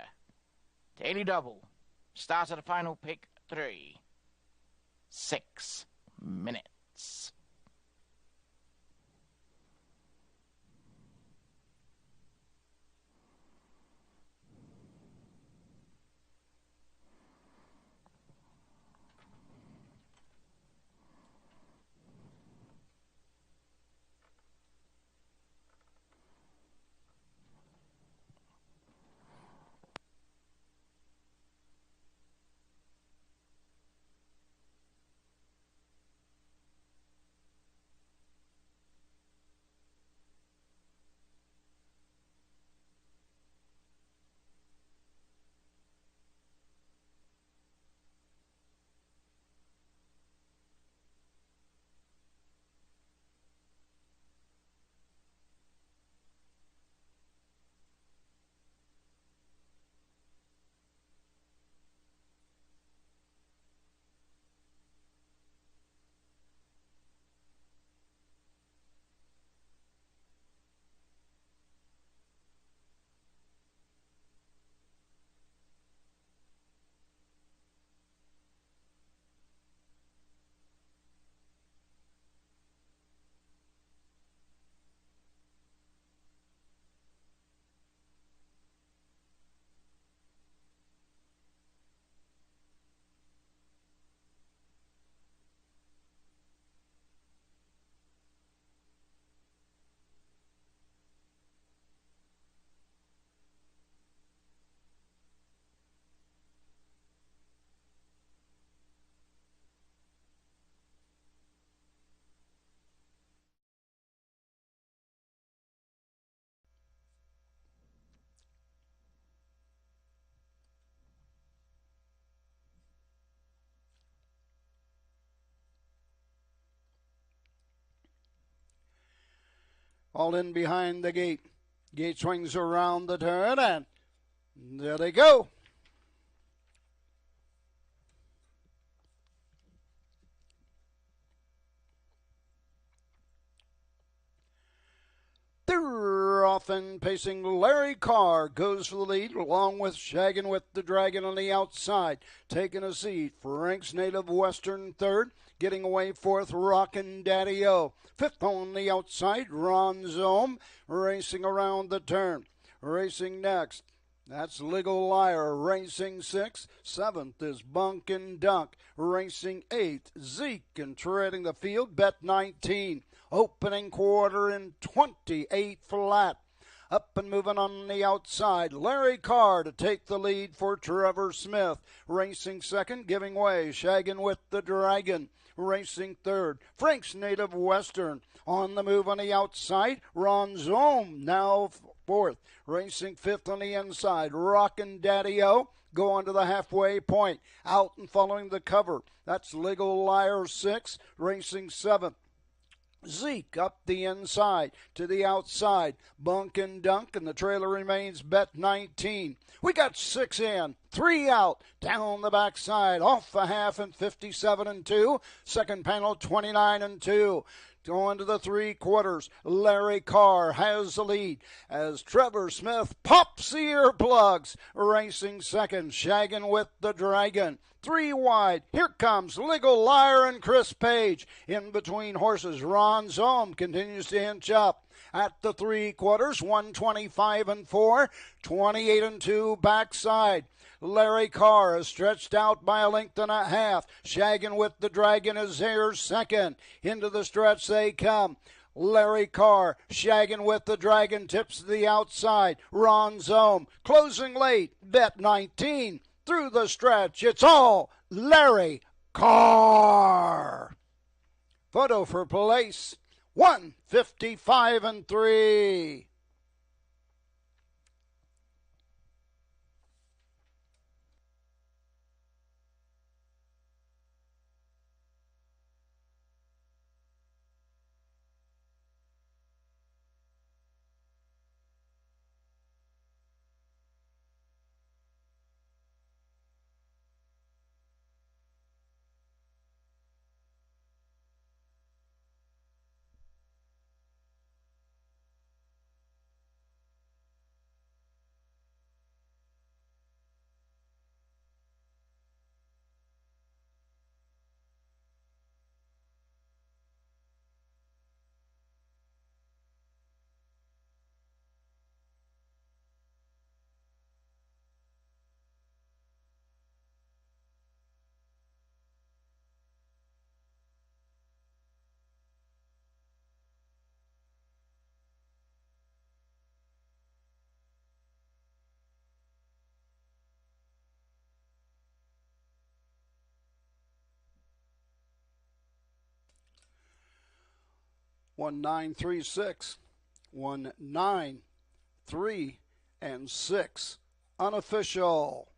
Daily Double. Start of the final pick 3. 6 minutes. All in behind the gate. Gate swings around the turn, and there they go. They're off and pacing. Larry Carr goes for the lead, along with Shaggin' with the Dragon on the outside. Taking a seat, Frank's Native Western third. Getting away fourth, Rockin' Daddy-O. Fifth on the outside, Ron Zome, racing around the turn. Racing next, that's Legal Liar, racing sixth. Seventh is Bunk and Dunk, racing eighth. Zeke, and treading the field, Bet 19. Opening quarter in 28 flat. Up and moving on the outside, Larry Carr to take the lead for Trevor Smith. Racing second, giving way, Shaggin' with the Dragon. Racing third, Frank's Native Western. On the move on the outside, Ron Zome now fourth. Racing fifth on the inside, Rockin' Daddy-O. Going to the halfway point. Out and following the cover, that's Legal Liar sixth. Racing seventh. Zeke up the inside to the outside. Bunk and Dunk, and the trailer remains Bet 19. We got 6 in, 3 out, down the backside, off the half and 57 and 2. Second panel 29 and 2. Going to the 3 quarters, Larry Carr has the lead as Trevor Smith pops the earplugs. Racing second, Shaggin' with the Dragon. 3 wide, here comes Legal Liar and Chris Page. In between horses, Ron Zome continues to inch up. At the 3 quarters, 125 and 4, 28 and 2 backside. Larry Carr is stretched out by a length and a half. Shaggin' with the Dragon is here second. Into the stretch they come. Larry Carr, Shaggin' with the Dragon, tips to the outside. Ron Zome, closing late, Bet 19. Through the stretch, it's all Larry Carr. Photo for place, 155 and 3. 1936, 193 and 6. Unofficial.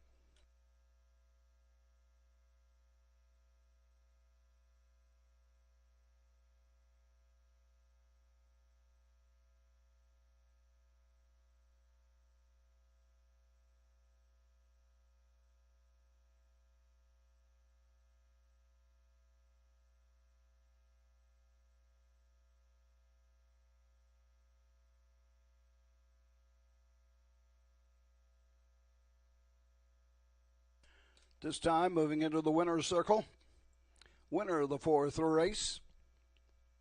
This time, moving into the winner's circle. Winner of the fourth race,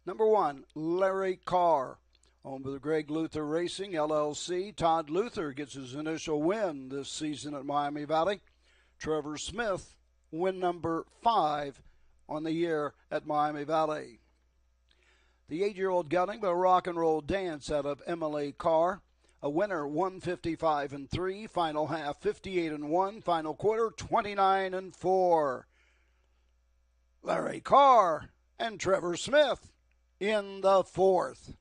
number 1, Larry Carr. Owned by Greg Luther Racing, LLC. Todd Luther gets his initial win this season at Miami Valley. Trevor Smith, win number 5 on the year at Miami Valley. The 8-year-old gelding by Rock and Roll Dance out of Emily Carr. A winner, 155 and 3. Final half, 58 and 1. Final quarter, 29 and 4. Larry Carr and Trevor Smith in the fourth.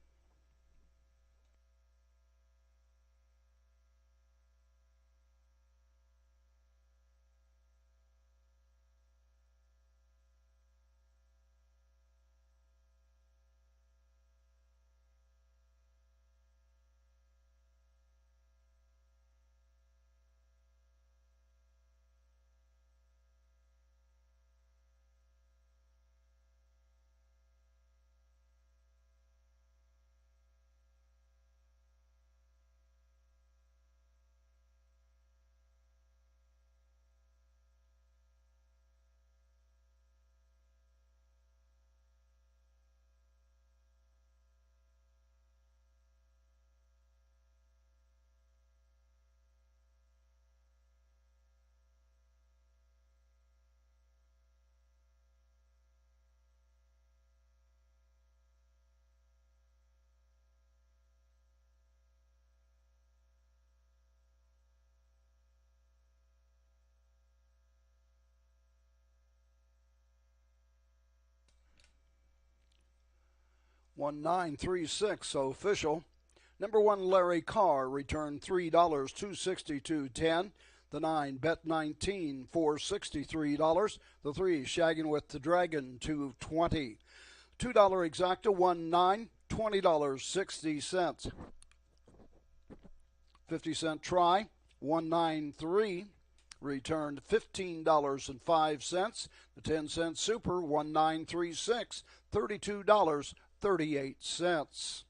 $1936 official. Number 1, Larry Carr, returned $3, $262.10. The 9, Bet 19, $463. The 3, Shagging with the Dragon, $220. $2 exacta, 19, $20.60. 50-cent try, 193. Returned $15.05. The 10-cent super, 1936, $32.38.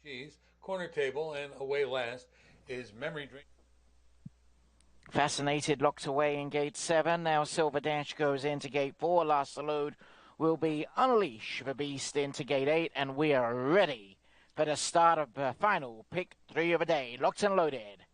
Cheese. Corner table and away last is Memory Dream. Fascinated locked away in gate 7. Now Silver Dash goes into gate 4. Last to load will be Unleash the Beast into gate 8. And we are ready for the start of the final pick 3 of the day. Locked and loaded.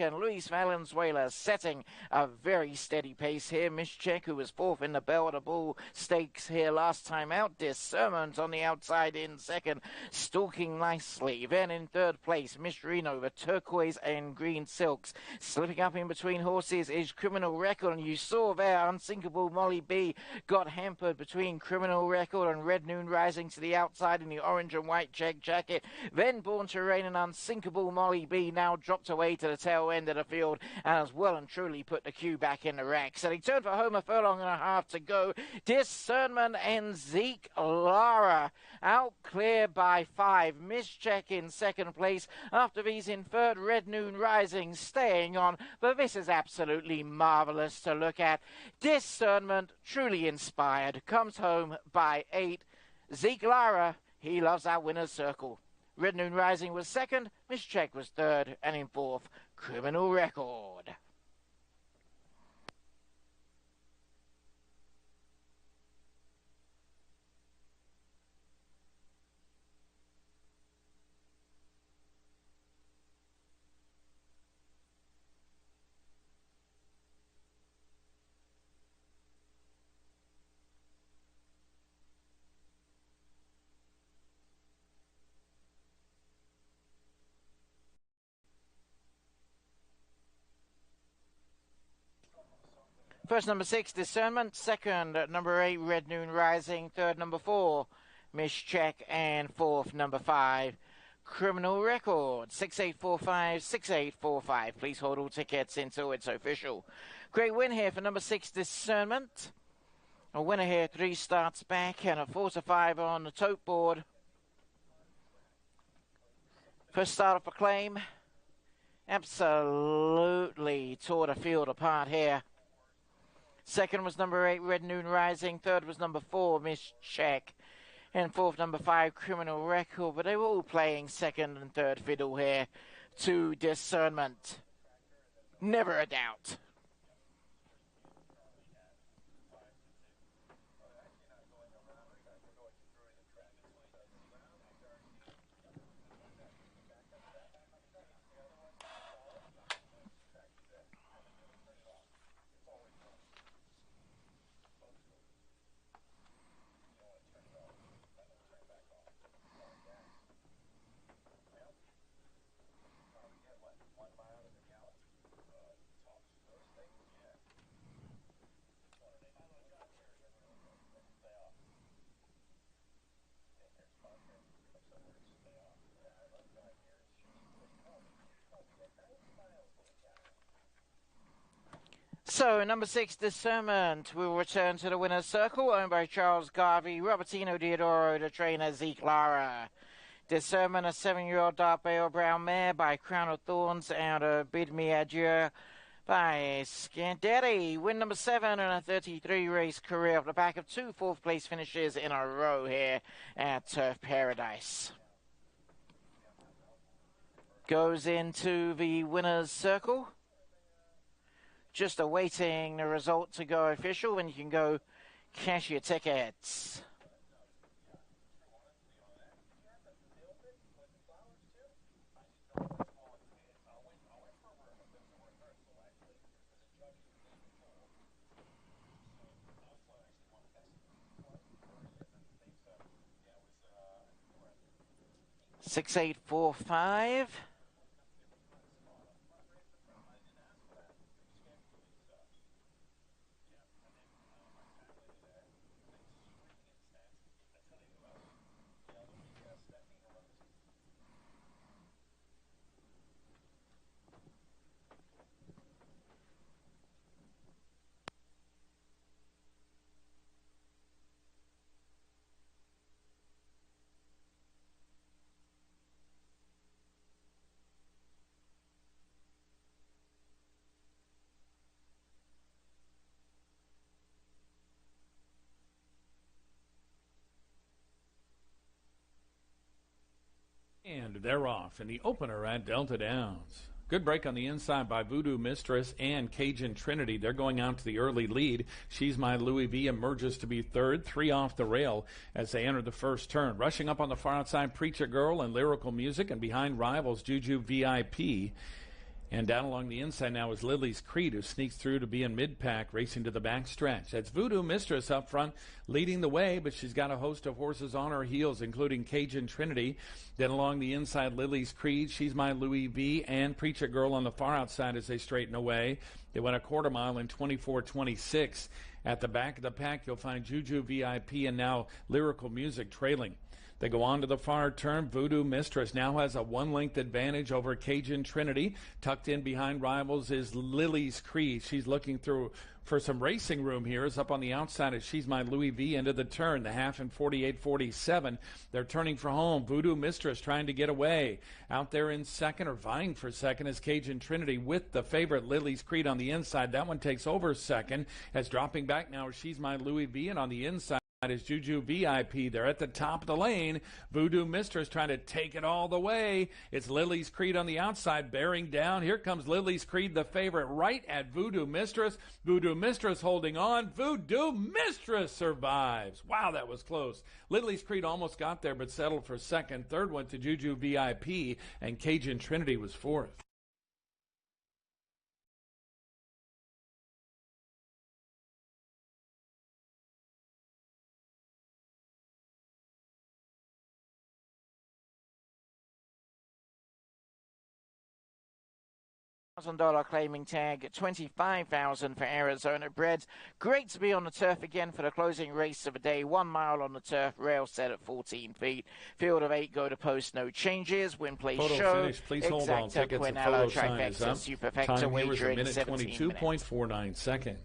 And Luis Valenzuela setting a very steady pace here. Miss Check, who was fourth in the Bell of the Bull Stakes here last time out. Discernment on the outside in second, stalking nicely. Then in third place, Miss Reno, the turquoise and green silks. Slipping up in between horses is Criminal Record. And you saw there, Unsinkable Molly B got hampered between Criminal Record and Red Noon Rising to the outside in the orange and white check jacket. Then Born to Reign and Unsinkable Molly B now dropped away to the tail end of the field and has well and truly put the queue back in the rack. So they turn for home, a furlong and a half to go. Discernment and Zeke Lara out clear by 5. Mischeck in second place. After these in third, Red Noon Rising staying on. But this is absolutely marvellous to look at. Discernment, truly inspired, comes home by 8. Zeke Lara, he loves our winner's circle. Red Noon Rising was second, Mischeck was third, and in fourth, Criminal Record. First, number 6, Discernment. Second, number 8, Red Noon Rising. Third, number 4, Mischeck. And fourth, number 5, Criminal Record. 6845, 6845. Please hold all tickets until it's official. Great win here for number 6, Discernment. A winner here, 3 starts back, and a 4-5 on the tote board. First start off a claim. Absolutely tore the field apart here. Second was number 8, Red Noon Rising. Third was number 4, Mischeck. And fourth, number 5, Criminal Record. But they were all playing second and third fiddle here to Discernment. Never a doubt. So, number 6, Discernment, will return to the winner's circle, owned by Charles Garvey, Robertino Diodoro, the trainer, Zeke Lara. Discernment, a 7-year-old dark pale brown mare by Crown of Thorns out of Bid Me Adieu by Scandetti. Win number 7 in a 33-race career off the back of 2 fourth-place finishes in a row here at Turf Paradise. Goes into the winner's circle. Just awaiting the result to go official, and you can go cash your tickets. Six, 8, 4, 5. And they're off in the opener at Delta Downs. Good break on the inside by Voodoo Mistress and Cajun Trinity. They're going out to the early lead. She's My Louis V emerges to be third, 3 off the rail as they enter the first turn. Rushing up on the far outside, Preacher Girl and Lyrical Music, and behind rivals Juju VIP. And down along the inside now is Lily's Creed, who sneaks through to be in mid-pack, racing to the back stretch. That's Voodoo Mistress up front, leading the way, but she's got a host of horses on her heels, including Cajun Trinity. Then along the inside, Lily's Creed, She's My Louis V, and Preach It Girl on the far outside as they straighten away. They went a quarter mile in 24:26. At the back of the pack, you'll find Juju VIP and now Lyrical Music trailing. They go on to the far turn. Voodoo Mistress now has a 1-length advantage over Cajun Trinity. Tucked in behind rivals is Lily's Creed. She's looking through for some racing room here. Is up on the outside as She's My Louis V into the turn. The half in 48:47. They're turning for home. Voodoo Mistress trying to get away. Out there in second, or vying for second, is Cajun Trinity with the favorite Lily's Creed on the inside. That one takes over second. As dropping back now is She's My Louis V, and on the inside is Juju VIP. They're at the top of the lane. Voodoo Mistress trying to take it all the way. It's Lily's Creed on the outside, bearing down. Here comes Lily's Creed, the favorite, right at Voodoo Mistress. Voodoo Mistress holding on. Voodoo Mistress survives. Wow, that was close. Lily's Creed almost got there, but settled for second. Third went to Juju VIP, and Cajun Trinity was fourth. $1,000 claiming tag, $25,000 for Arizona Breds. Great to be on the turf again for the closing race of the day. 1 mile on the turf, rail set at 14 feet. Field of 8 go to post, no changes. Win, place, Photo show. finish. Please hold on. Tickets and photo sign is up. Time here is a minute 22.49 seconds.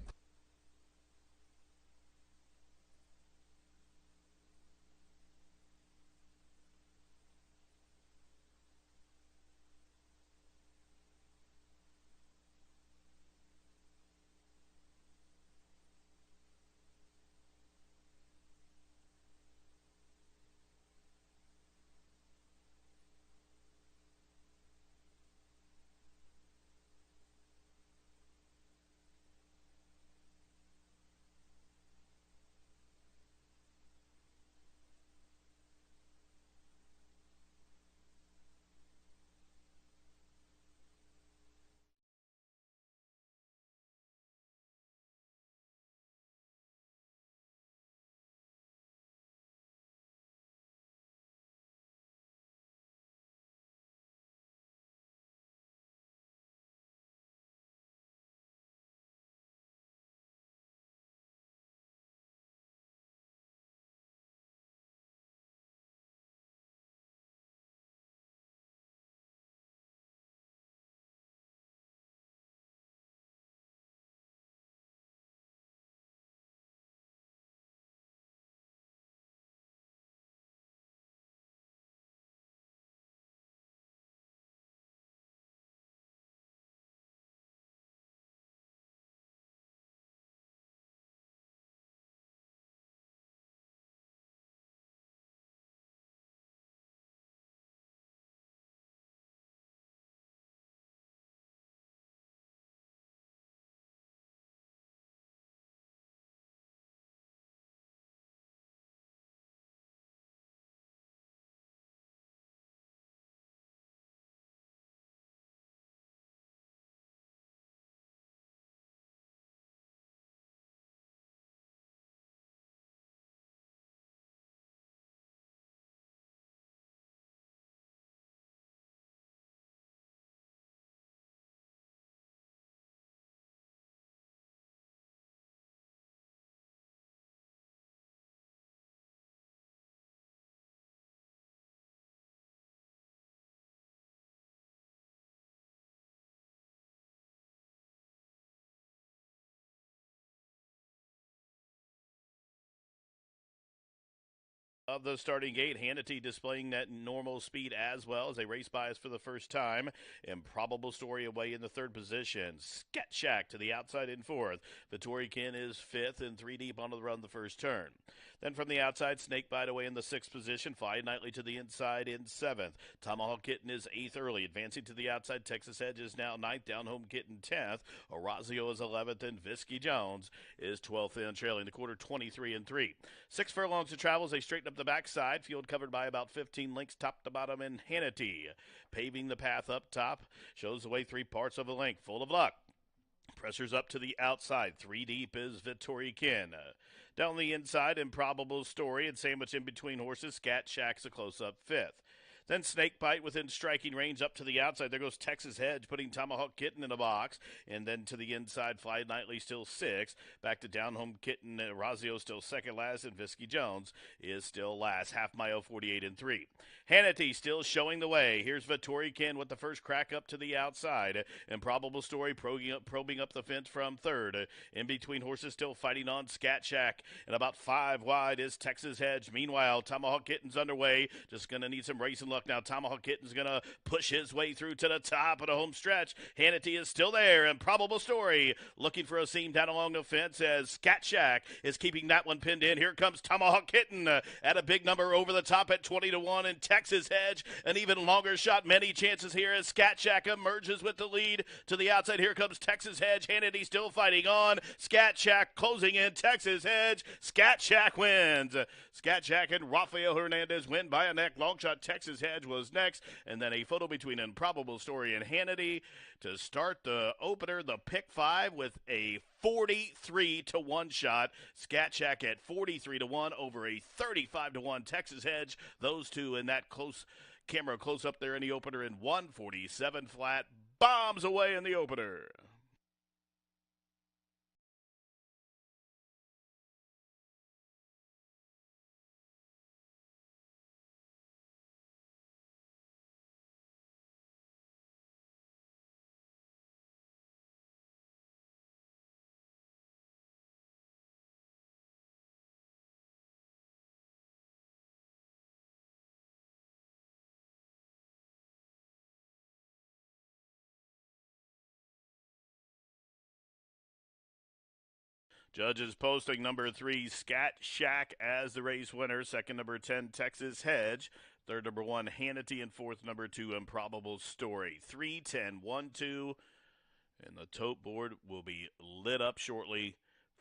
Of the starting gate, Hannity displaying that normal speed as well as they race by us for the first time. Improbable Story away in the third position. Sketch Shack to the outside in fourth. Vittori Kin is fifth and 3 deep onto the run the first turn. Then from the outside, Snake Bite away in the sixth position. Fly Nightly to the inside in seventh. Tomahawk Kitten is eighth early. Advancing to the outside, Texas Edge is now ninth. Down Home Kitten 10th. Orazio is 11th, and Visky Jones is 12th in, trailing the quarter 23 and 3. 6 furlongs to travel as they straighten up the the backside. Field covered by about 15 lengths top to bottom, and Hannity paving the path up top. Shows the way 3 parts of a length. Full of luck. Pressures up to the outside. 3 deep is Vittori Kin. Down the inside, Improbable Story, and sandwiched in between horses, Scat Shack's a close-up 5th. Then Snakebite within striking range up to the outside. There goes Texas Hedge, putting Tomahawk Kitten in a box. And then to the inside, Fly Nightly still 6th. Back to down home Kitten, Razio still second last, and Visky Jones is still last. Half mile 48 and 3. Hannity still showing the way. Here's Vittori Kin with the first crack up to the outside. Improbable Story probing up the fence from 3rd. In between horses still fighting on Scat Shack. And about 5 wide is Texas Hedge. Meanwhile, Tomahawk Kitten's underway. Just going to need some racing luck now. Tomahawk Kitten's going to push his way through to the top of the home stretch. Hannity is still there. Improbable Story looking for a seam down along the fence as Scat Shack is keeping that one pinned in. Here comes Tomahawk Kitten at a big number over the top at 20-1, and Texas Hedge an even longer shot. Many chances here as Scat Shack emerges with the lead to the outside. Here comes Texas Hedge. Hannity still fighting on. Scat Shack closing in. Texas Hedge. Scat Shack wins. Scat Shack and Rafael Hernandez win by a neck. Long shot Texas Hedge was next, and then a photo between Improbable Story and Hannity to start the opener, the pick 5, with a 43-1 shot. Scat Shack at 43-1 over a 35-1 Texas Hedge. Those two in that close camera close up there in the opener in 147 flat. Bombs away in the opener. Judges posting number 3, Scat Shack as the race winner. Second, number 10, Texas Hedge. Third, number 1, Hannity. And fourth, number 2, Improbable Story. 3, 10, 1, 2. And the tote board will be lit up shortly.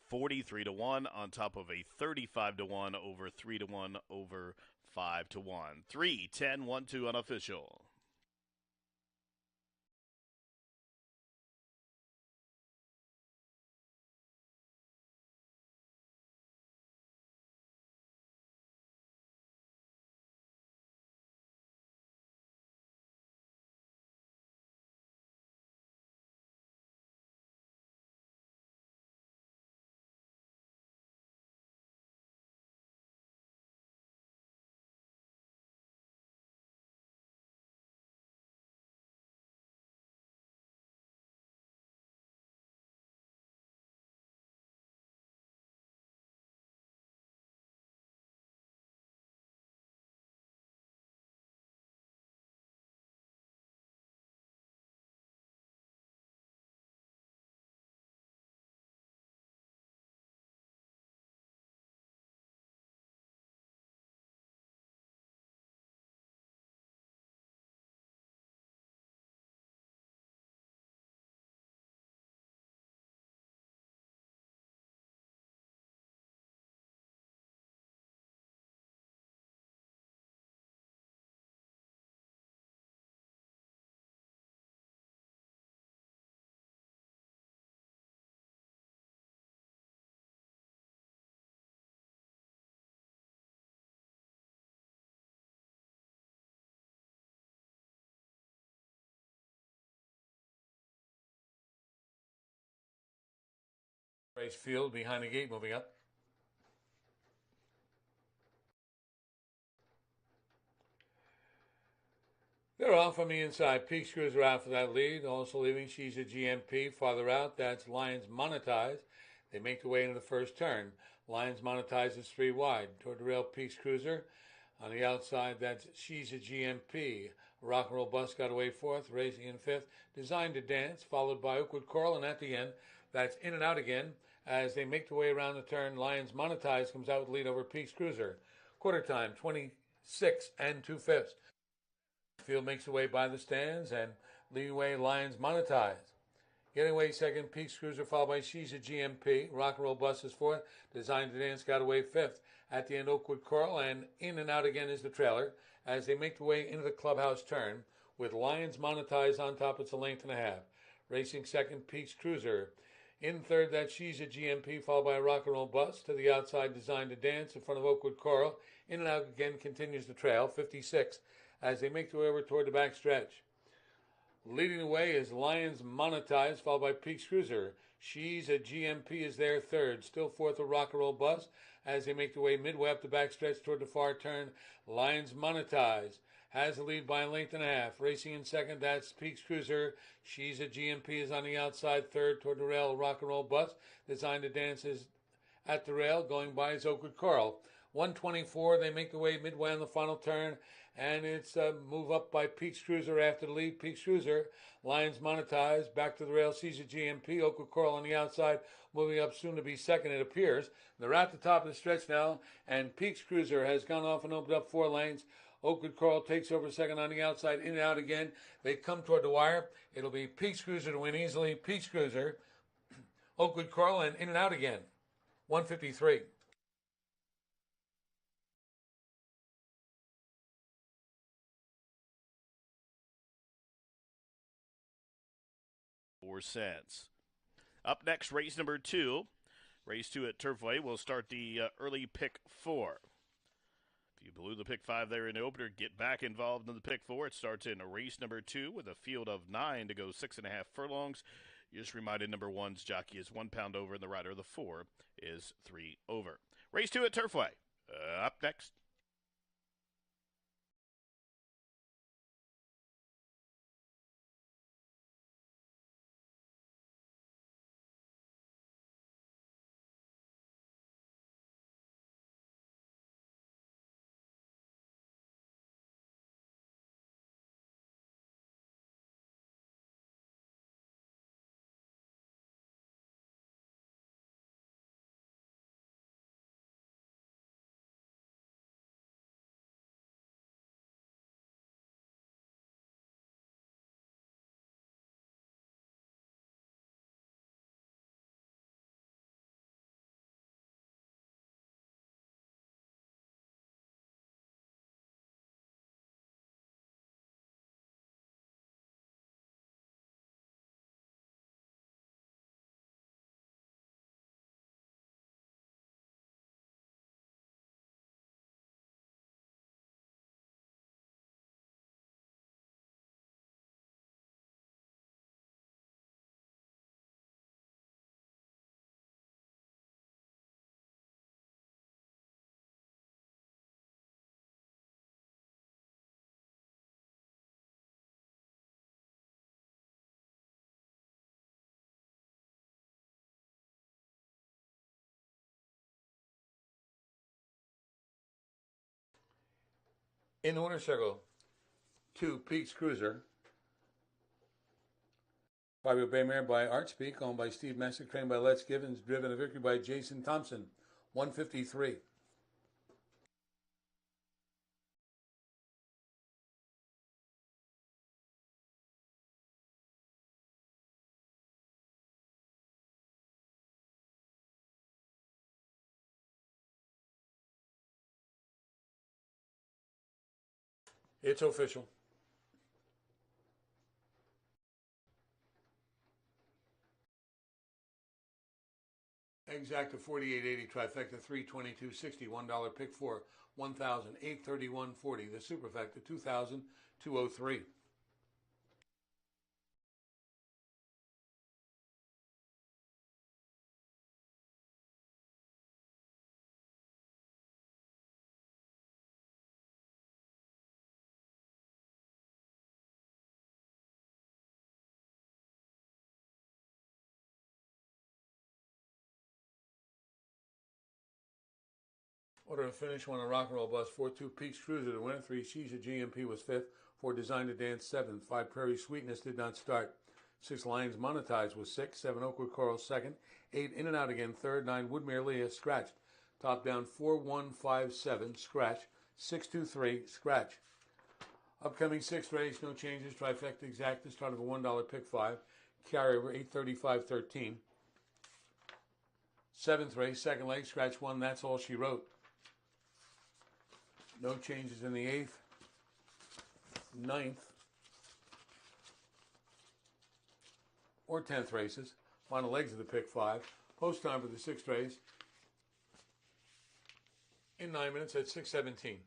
43-1 on top of a 35-1 over 3-1 over 5-1. 3, 10, 1, 2 unofficial. Race field behind the gate moving up. They're off from the inside. Peaks Cruiser out for that lead. Also leaving, She's a GMP. Farther out, that's Lions Monetize. They make their way into the first turn. Lions Monetize is 3 wide. Toward the rail, Peaks Cruiser. On the outside, that's She's a GMP. Rock and Roll Bus got away 4th, racing in 5th. Designed to Dance, followed by Oakwood Coral, and at the end, that's In and Out again. As they make their way around the turn, Lions Monetize comes out with lead over Peaks Cruiser. Quarter time, 26 2/5. Field makes the way by the stands and lead away Lions Monetize. Getting away second, Peaks Cruiser, followed by She's a GMP. Rock and Roll Bus is fourth. Designed to Dance got away fifth. At the end, Oakwood Coral, and in and out again is the trailer as they make their way into the clubhouse turn with Lions Monetized on top. It's a length and a half. Racing second, Peaks Cruiser. In third, that She's a GMP, followed by a Rock and Roll Bus. To the outside, Designed to Dance in front of Oakwood Coral. In and out again continues the trail, 56, as they make their way over toward the back stretch. Leading the way is Lions Monetized, followed by Peaks Cruiser. She's a GMP is there third. Still fourth, a Rock and Roll Bus as they make their way midway up the backstretch toward the far turn. Lions Monetized has the lead by a length and a half. Racing in second, that's Peaks Cruiser. She's a GMP is on the outside third toward the rail. A Rock and Roll Bus Designed to Dance is at the rail. Going by is Oakwood Coral. 124, they make their way midway on the final turn, and it's a move up by Peaks Cruiser after the lead. Peaks Cruiser, Lions Monetized, back to the rail, sees a GMP, Oakwood Coral on the outside, moving up soon to be second, it appears. They're at the top of the stretch now, and Peaks Cruiser has gone off and opened up 4 lanes. Oakwood Coral takes over second on the outside, in and out again. They come toward the wire. It'll be Peaks Cruiser to win easily. Peaks Cruiser, Oakwood Coral, and in and out again. 153. $0.04. Up next, race number 2. Race 2 at Turfway will start the early pick 4. If you blew the pick 5 there in the opener, get back involved in the pick 4. It starts in race number 2 with a field of 9 to go 6.5 furlongs. You just reminded number 1's jockey is 1 pound over, and the rider of the 4 is 3 over. Race 2 at Turfway. Up next. In the winner's circle, 2, Peaks Cruiser. Fabio Baymare by Artspeak, owned by Steve Messick, trained by Les Givens, driven a victory by Jason Thompson. 153. It's official. Exacta 48.80 trifecta 322.60 $1 pick 4 $1,831.40. The superfecta 2,203. Order of finish, 1 a Rock and Roll Bus, 4-2 Peaks Cruiser to win, 3 She's a GMP was 5th, 4 Designed to Dance 7th, 5 Prairie Sweetness did not start, 6 Lions Monetized was 6th, 7 Oakwood Coral 2nd, 8 In and Out again 3rd, 9 Woodmere Leah scratched, top down 4-1-5-7 scratch, 6-2-3 scratch. Upcoming 6th race, no changes, trifecta exacta, start of a $1 pick 5. carryover 8:35.13. Seventh race, second leg, scratch 1. That's all she wrote. No changes in the 8th, 9th, or 10th races. Final legs of the pick 5. Post time for the 6th race in 9 minutes at 6:17.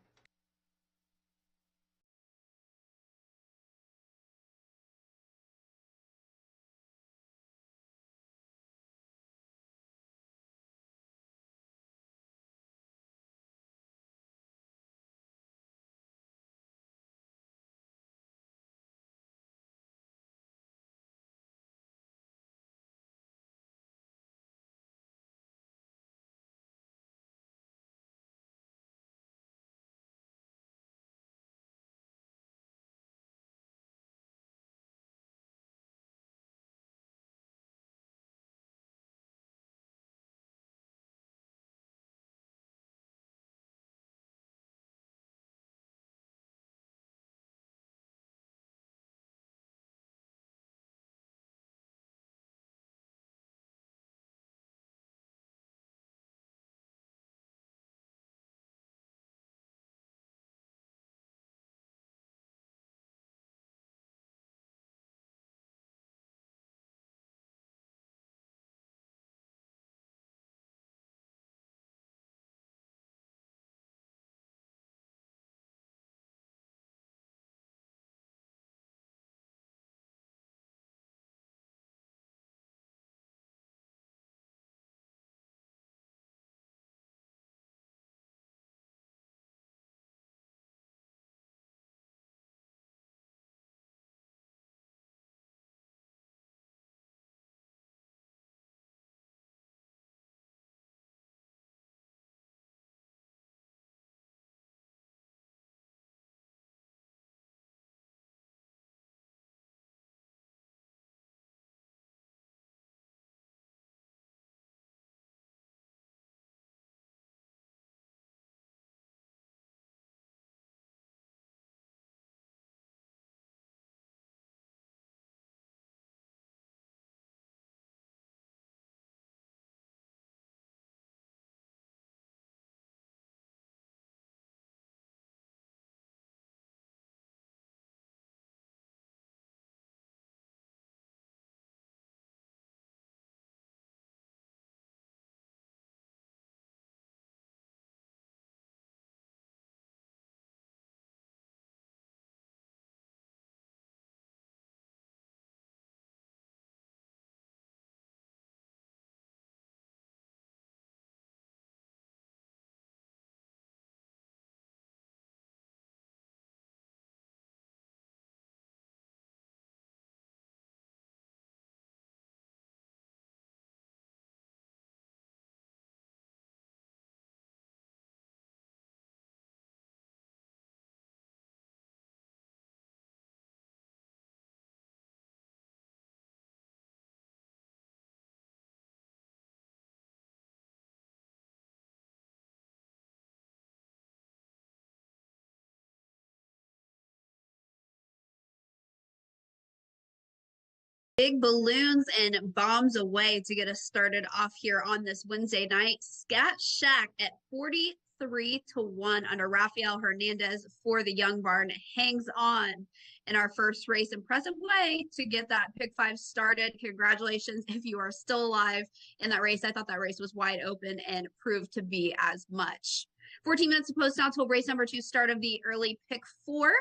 Big balloons and bombs away to get us started off here on this Wednesday night. Scat Shack at 43-1 under Rafael Hernandez for the Young Barn hangs on in our first race. Impressive way to get that pick 5 started. Congratulations if you are still alive in that race. I thought that race was wide open and proved to be as much. 14 minutes to post now till race number 2, start of the early pick 4.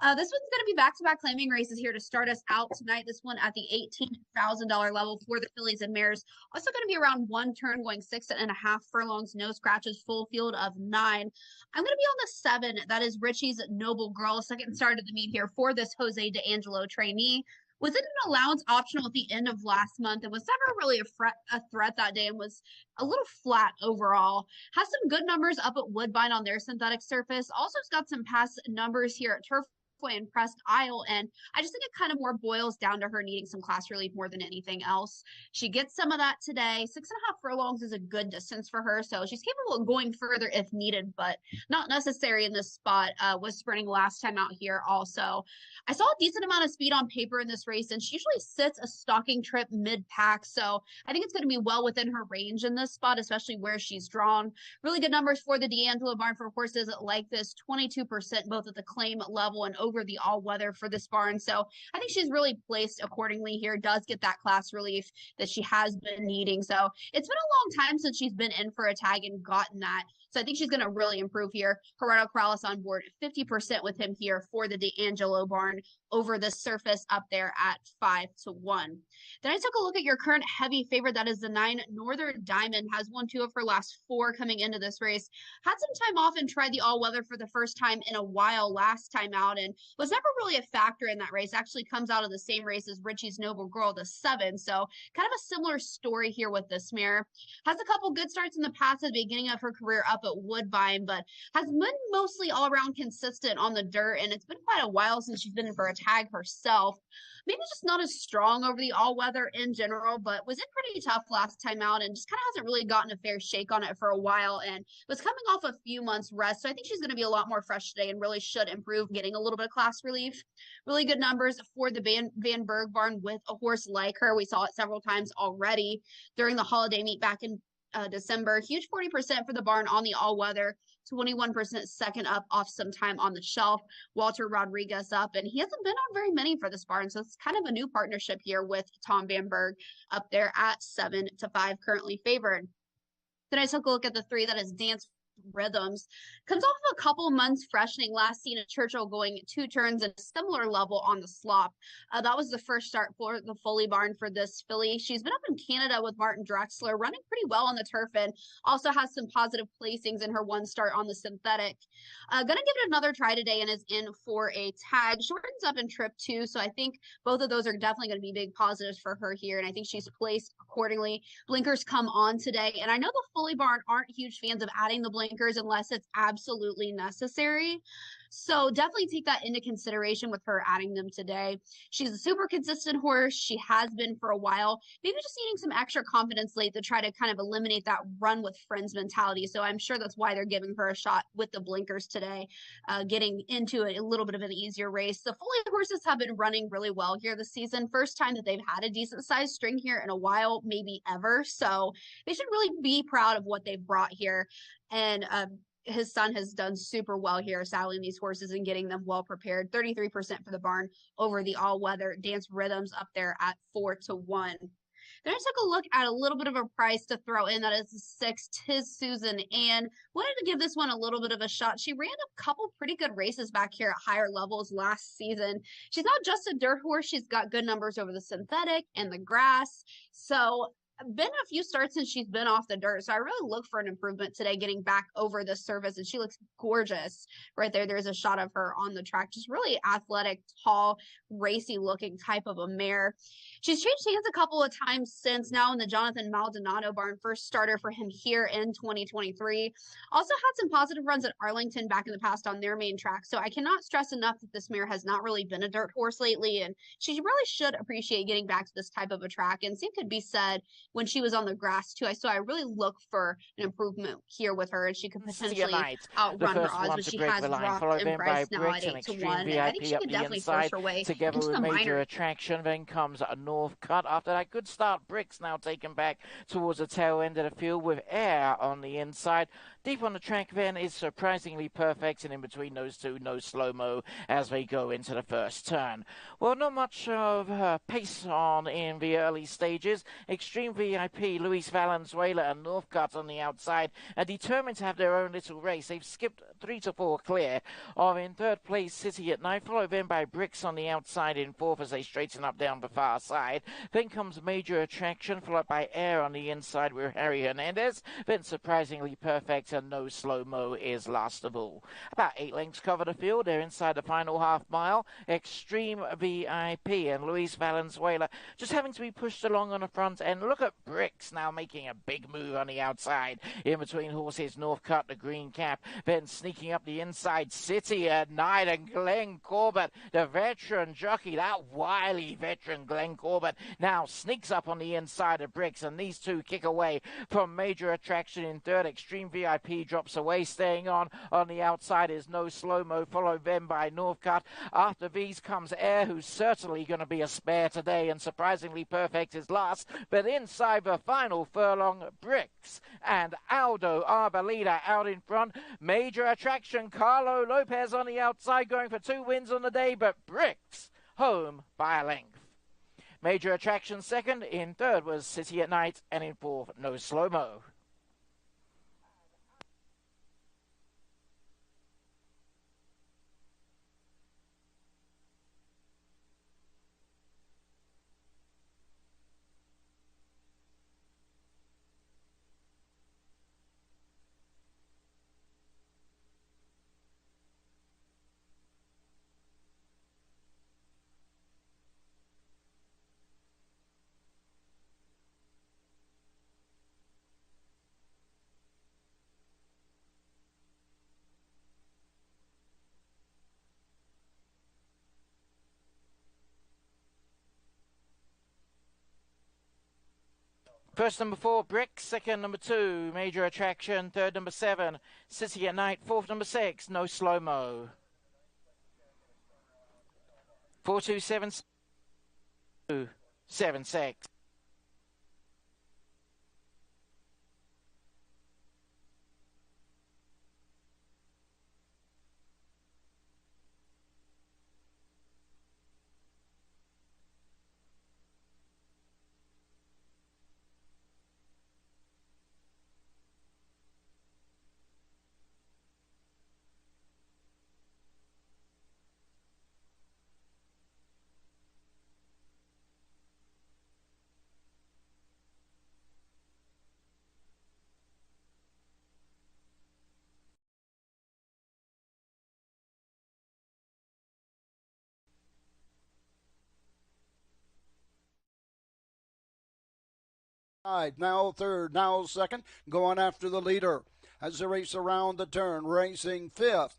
This one's going to be back-to-back claiming races here to start us out tonight. This one at the $18,000 level for the fillies and mares. Also going to be around one turn, going 6.5 furlongs, no scratches, full field of 9. I'm going to be on the 7. That is Richie's Noble Girl, second start of the meet here for this Jose D'Angelo trainee. Was it an allowance optional at the end of last month and was never really a threat that day and was a little flat overall. Has some good numbers up at Woodbine on their synthetic surface. Also has got some past numbers here at Turf Iroquois and Presque Isle. And I just think it kind of more boils down to her needing some class relief more than anything else. She gets some of that today. 6.5 furlongs is a good distance for her, so she's capable of going further if needed, but not necessary in this spot. Was sprinting last time out here also. I saw a decent amount of speed on paper in this race, and she usually sits a stalking trip mid-pack, so I think it's going to be well within her range in this spot, especially where she's drawn. Really good numbers for the D'Angelo barn for horses like this, 22% both at the claim level and over the all-weather for this barn. So I think she's really placed accordingly here, does get that class relief that she has been needing. So it's been a long time since she's been in for a tag and gotten that. So I think she's going to really improve here. Gerardo Corrales on board 50% with him here for the D'Angelo barn over the surface up there at 5-1. Then I took a look at your current heavy favorite. That is the 9 Northern Diamond. Has won 2 of her last 4 coming into this race. Had some time off and tried the all-weather for the first time in a while last time out and was never really a factor in that race. Actually comes out of the same race as Richie's Noble Girl, the 7. So kind of a similar story here with this mare. Has a couple good starts in the past at the beginning of her career up at Woodbine, but has been mostly all around consistent on the dirt, and it's been quite a while since she's been in for a tag herself. Maybe just not as strong over the all-weather in general, but was in pretty tough last time out and just kind of hasn't really gotten a fair shake on it for a while and was coming off a few months rest. So I think she's going to be a lot more fresh today and really should improve, getting a little bit of class relief. Really good numbers for the Van Berg barn with a horse like her. We saw it several times already during the holiday meet back in December. Huge 40% for the barn on the all-weather, 21% second up off some time on the shelf. Walter Rodriguez up, and he hasn't been on very many for this barn, so it's kind of a new partnership here with Tom Van Berg up there at 7-5, currently favored. Then I took a look at the 3, that is Dance Rhythms. Comes off of a couple months freshening. Last seen at Churchill going 2 turns at a similar level on the slop. That was the first start for the Foley barn for this filly. She's been up in Canada with Martin Drexler, running pretty well on the turf, and also has some positive placings in her 1 start on the synthetic. Gonna give it another try today and is in for a tag. Shortens up in trip 2, so I think both of those are definitely going to be big positives for her here, and I think she's placed accordingly. Blinkers come on today, and I know the Foley barn aren't huge fans of adding the blinkers unless it's absolutely necessary. So definitely take that into consideration with her adding them today. She's a super consistent horse. She has been for a while. Maybe just needing some extra confidence late to try to kind of eliminate that run with friends mentality. So I'm sure that's why they're giving her a shot with the blinkers today, getting into a little bit of an easier race. The Foley horses have been running really well here this season. First time that they've had a decent sized string here in a while, maybe ever. So they should really be proud of what they've brought here. And his son has done super well here, saddling these horses and getting them well prepared. 33% for the barn over the all-weather. Dance Rhythms up there at 4-1. Then I took a look at a little bit of a price to throw in. That is the 6, Tis Susan Ann. Wanted to give this one a little bit of a shot. She ran a couple pretty good races back here at higher levels last season. She's not just a dirt horse. She's got good numbers over the synthetic and the grass. So been a few starts since she's been off the dirt, so I really look for an improvement today, getting back over the surface, and she looks gorgeous right there. There's a shot of her on the track, just really athletic, tall, racy looking type of a mare. She's changed hands a couple of times since, now in the Jonathan Maldonado barn, first starter for him here in 2023. Also had some positive runs at Arlington back in the past on their main track, so I cannot stress enough that this mare has not really been a dirt horse lately, and she really should appreciate getting back to this type of a track, and same could be said when she was on the grass too. So I really look for an improvement here with her, and she could potentially outrun her odds, but she has dropped in price now at 8-1. And I think she could definitely force her way together into with the major minor. attraction. Then comes a North Cut. After that good start, Bricks now taken back towards the tail end of the field with Air on the inside. Deep on the track then is surprisingly perfect, and in between those two, no slow-mo as they go into the first turn. Well, not much of pace on in the early stages. Extreme VIP, Luis Valenzuela and Northcutt on the outside are determined to have their own little race. They've skipped 3 to 4 clear of in third place City at Night, followed then by Bricks on the outside in fourth as they straighten up down the far side. Then comes Major Attraction, followed by Air on the inside with Harry Hernandez. Then surprisingly perfect and no slow-mo is last of all. About 8 lengths cover the field. They're inside the final half mile. Extreme VIP and Luis Valenzuela just having to be pushed along on the front end. Look at but Bricks now making a big move on the outside. In between horses, Northcutt, the green cap, then sneaking up the inside, City at Night, and Glenn Corbett, the veteran jockey, that wily veteran Glenn Corbett, now sneaks up on the inside of Bricks, and these two kick away from Major Attraction in third. Extreme VIP drops away, staying on the outside is No Slow-Mo, followed then by Northcutt. After these comes Air, who's certainly going to be a spare today, and Surprisingly Perfect is last, but inside the final furlong, Bricks and Aldo Arboleda out in front. Major Attraction, Carlo Lopez on the outside, going for 2 wins on the day, but Bricks home by a length. Major Attraction second, in third was City at Night, and in fourth, No Slow-Mo. First, number 4, Bricks. Second, number 2, Major Attraction. Third, number 7, City at Night. Fourth, number 6, No Slow-Mo. 4-2-7-2-7-6. Now third, now second, going after the leader as they race around the turn, racing fifth.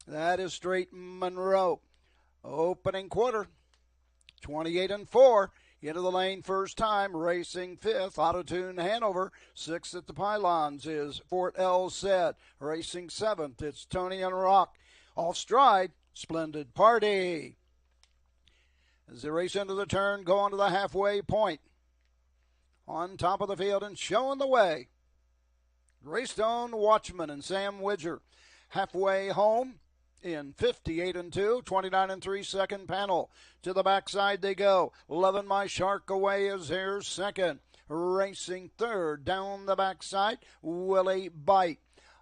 That is Straight Monroe. Opening quarter, 28-4. Into the lane first time, racing fifth. Auto-Tune Hanover. Sixth at the pylons is Fort L. Said. Racing seventh, it's Tony and Rock. Off stride, Splendid Party. As they race into the turn, go on to the halfway point. On top of the field and showing the way, Greystone Watchman and Sam Widger. Halfway home in 58-2, 29-3 second panel. To the backside they go. Lovin' My Shark Away is here second. Racing third down the backside, Willie Bite.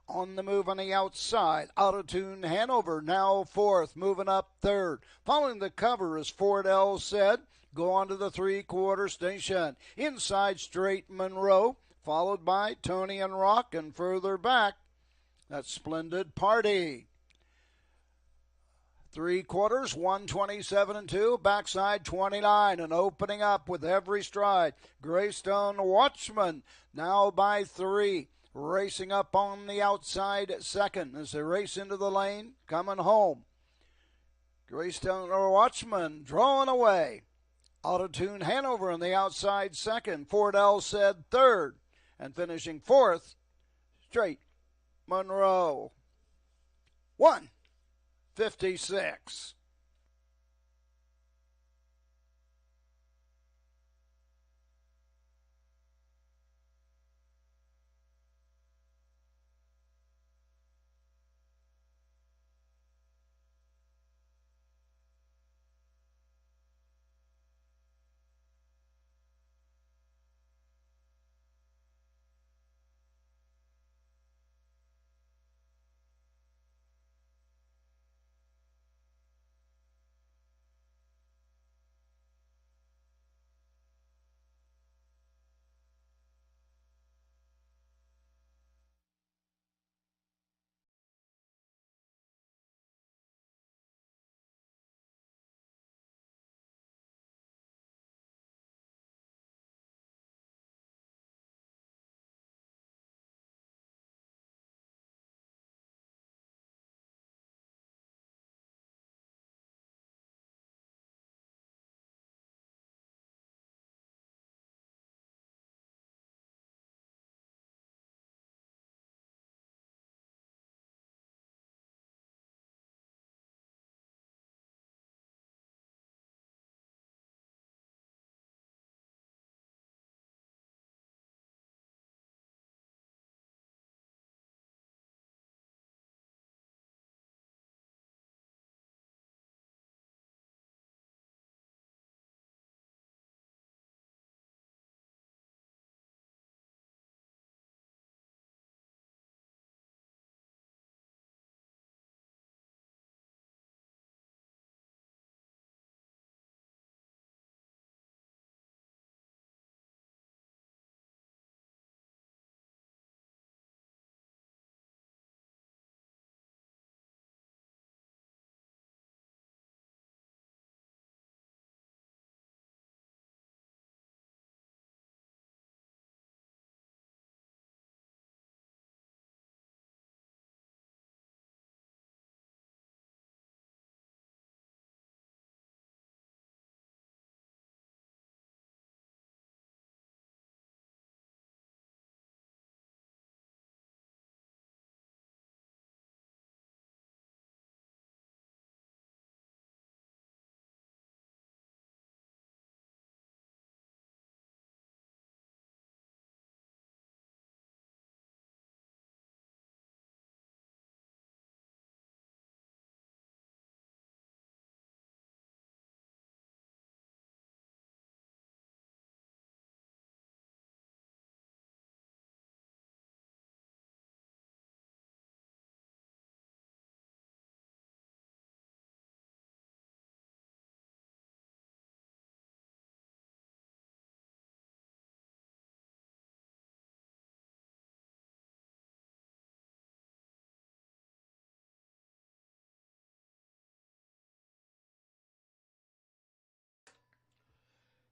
On the move on the outside, Auto-Tune Hanover now fourth, moving up third. Following the cover is Fort L. Said. Go on to the three-quarter station. Inside, Straight Monroe, followed by Tony and Rock, and further back, that's Splendid Party. Three quarters, 127-2, backside 29, and opening up with every stride. Greystone Watchman now by 3, racing up on the outside second as they race into the lane, coming home. Greystone Watchman drawing away. Auto-Tune Hanover on the outside second. Fort L. Said third. And finishing fourth, Straight Monroe. 1:56.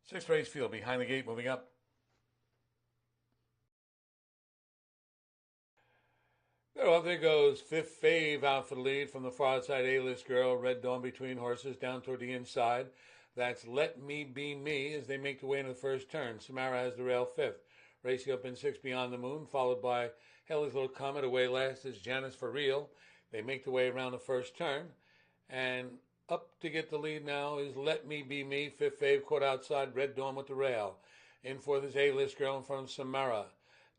Sixth race field behind the gate, moving up. There goes Fifth Fave out for the lead from the far outside. A-List Girl, Red Dawn between horses down toward the inside. That's Let Me Be Me as they make their way into the first turn. Samara has the rail fifth. Racing up in six, Beyond the Moon, followed by Helly's Little Comet. Away last is Janice for Real. They make their way around the first turn. And up to get the lead now is Let Me Be Me. Fifth Fave caught outside. Red Dawn with the rail. In fourth is A-List Girl in front of Samara.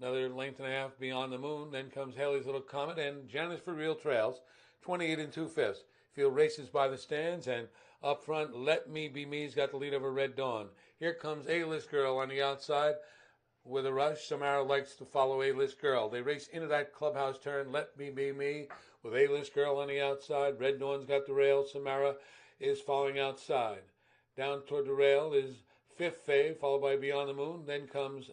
Another length and a half Beyond the Moon. Then comes Haley's Little Comet and Janice for Real trails. 28 and 2/5. Field races by the stands, and up front, Let Me Be Me's got the lead over Red Dawn. Here comes A-List Girl on the outside with a rush. Samara likes to follow A-List Girl. They race into that clubhouse turn. Let Me Be Me with A-List Girl on the outside. Red Dawn's got the rail. Samara is following outside. Down toward the rail is Fifth Fave, followed by Beyond the Moon. Then comes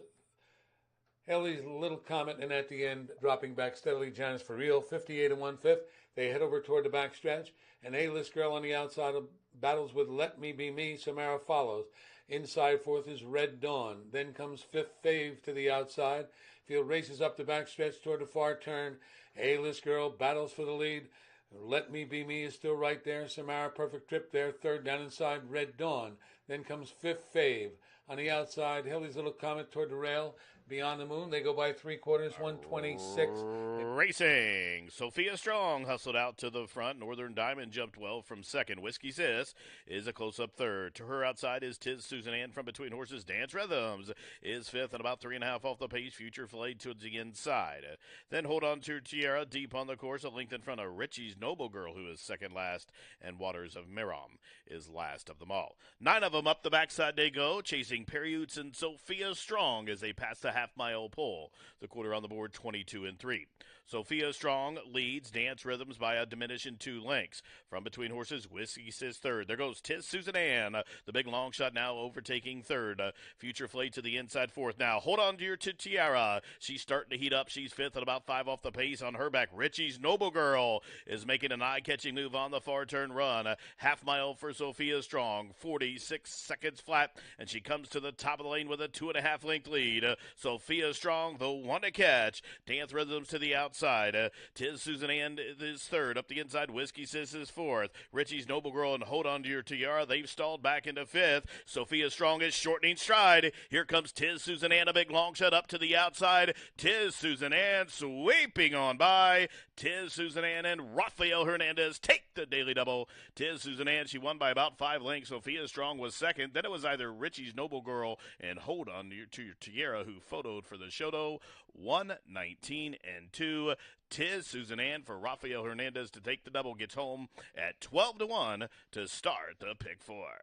Ellie's Little Comet, and at the end, dropping back steadily, Janice for Real, 58 and 1/5. They head over toward the backstretch, and A-List Girl on the outside battles with Let Me Be Me. Samara follows. Inside fourth is Red Dawn. Then comes Fifth Fave to the outside. Field races up the backstretch toward the far turn. A-List Girl battles for the lead. Let Me Be Me is still right there. Samara, perfect trip there. Third down inside, Red Dawn. Then comes Fifth Fave. On the outside, Hilly's Little Comet toward the rail. Beyond the Moon, they go by 3/4, 126. Racing. Sophia Strong hustled out to the front. Northern Diamond jumped well from second. Whiskey Sis is a close-up third. To her outside is Tiz Susan Ann from between horses. Dance Rhythms is fifth and about 3.5 off the pace. Future Flayed towards the inside. Then Hold On to Tiara deep on the course. A length in front of Richie's Noble Girl, who is second last, and Waters of Miram is last of them all. 9 of them up the backside they go, chasing Periutes and Sophia Strong as they pass the half-mile pole. The quarter on the board, 22 and 3. Sophia Strong leads Dance Rhythms by a diminishing 2 lengths. From between horses, Whiskey Sis third. There goes Tiz Susan Ann, the big long shot now overtaking third. Future Flayed to the inside fourth. Now, Hold On to your Tiara. She's starting to heat up. She's fifth at about 5 off the pace. On her back, Richie's Noble Girl is making an eye-catching move on the far turn run. Half mile for Sophia Strong, 46 seconds flat, and she comes to the top of the lane with a 2.5 length lead. Sophia Strong, the one to catch. Dance Rhythms to the outside. Tiz Susan Ann is third. Up the inside, Whiskey Sis is fourth. Richie's Noble Girl and Hold On to Your Tiara, they've stalled back into fifth. Sophia Strong is shortening stride. Here comes Tiz Susan Ann, a big long shot up to the outside. Tiz Susan Ann sweeping on by. Tiz Susan Ann and Rafael Hernandez take the daily double. Tiz Susan Ann, she won by about 5 lengths. Sophia Strong was second. Then it was either Richie's Noble Girl and Hold On to Your Tiara who photoed for the Shoto. 119 and 2. Tiz Susan Ann for Rafael Hernandez to take the double, gets home at 12 to 1 to start the pick 4.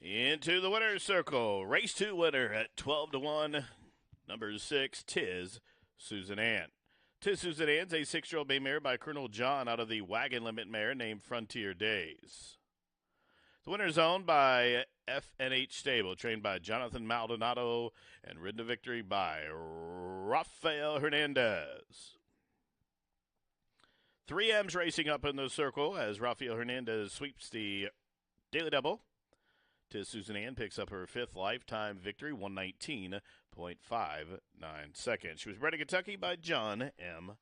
Into the winner's circle. Race 2 winner at 12 to 1. Number 6, Tiz Susan Ann. Tiz Susan Ann's a 6-year-old bay mare by Colonel John out of the Wagon Limit mare named Frontier Days. The winner's owned by FNH Stable, trained by Jonathan Maldonado and ridden to victory by Rafael Hernandez. 3M's racing up in the circle as Rafael Hernandez sweeps the daily double. To Susan Ann picks up her 5th lifetime victory, 119.59 seconds. She was bred in Kentucky by John M.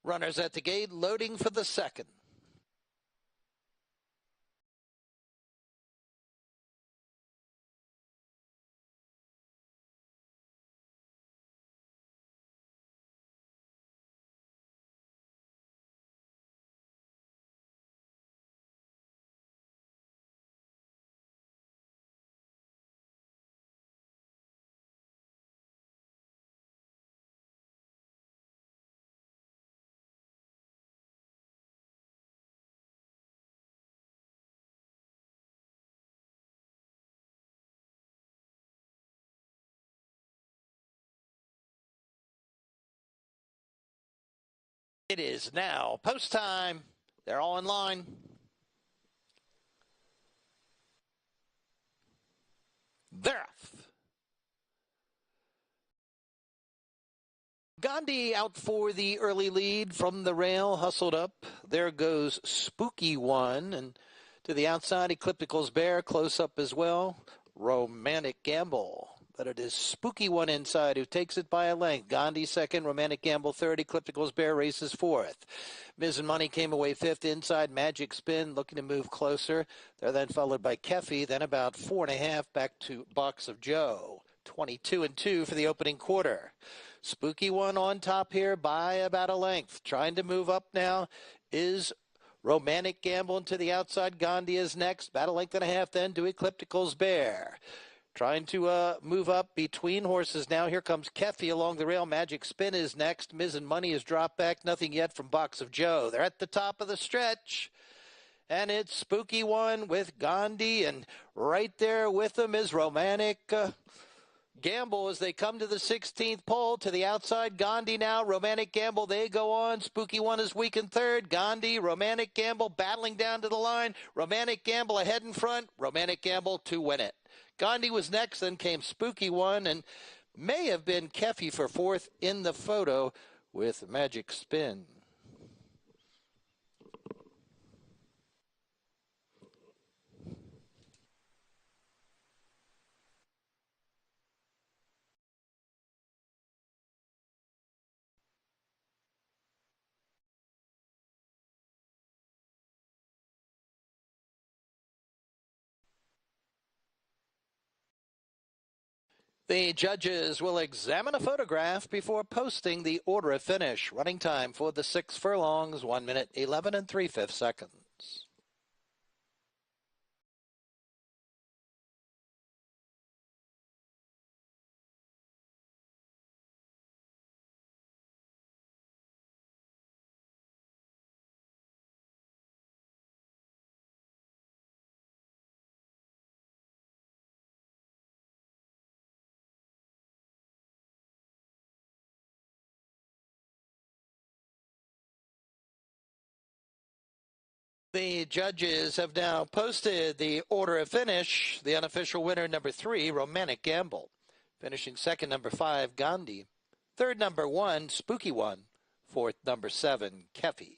Runners at the gate, loading for the second. It is now post time. They're all in line. They're off. Gandhi out for the early lead from the rail, hustled up. There goes Spooky One, and to the outside, Ecliptical's Bear close up as well. Romantic Gamble. But it is Spooky One inside who takes it by a length. Gandhi second, Romantic Gamble third, Ecliptical's Bear races fourth. Miz and Money came away fifth inside. Magic Spin looking to move closer. They're then followed by Keffy, then about 4.5 back to Box of Joe. 22-2 for the opening quarter. Spooky One on top here by about a length. Trying to move up now is Romantic Gamble to the outside. Gandhi is next. About a length and a half then to Ecliptical's Bear. Trying to move up between horses now. Here comes Keffy along the rail. Magic Spin is next. Miz and Money is dropped back. Nothing yet from Box of Joe. They're at the top of the stretch. And it's Spooky One with Gandhi. And right there with them is Romantic Gamble as they come to the 16th pole. To the outside, Gandhi now. Romantic Gamble, they go on. Spooky One is weak in third. Gandhi, Romantic Gamble battling down to the line. Romantic Gamble ahead in front. Romantic Gamble to win it. Gandhi was next, then came Spooky One, and may have been Keffy for fourth in the photo with Magic Spin. The judges will examine a photograph before posting the order of finish. Running time for the 6 furlongs, 1 minute, 11 3/5 seconds. The judges have now posted the order of finish. The unofficial winner, number 3, Romantic Gamble. Finishing second, number 5, Gandhi. Third, number 1, Spooky One. Fourth, number 7, Keffy.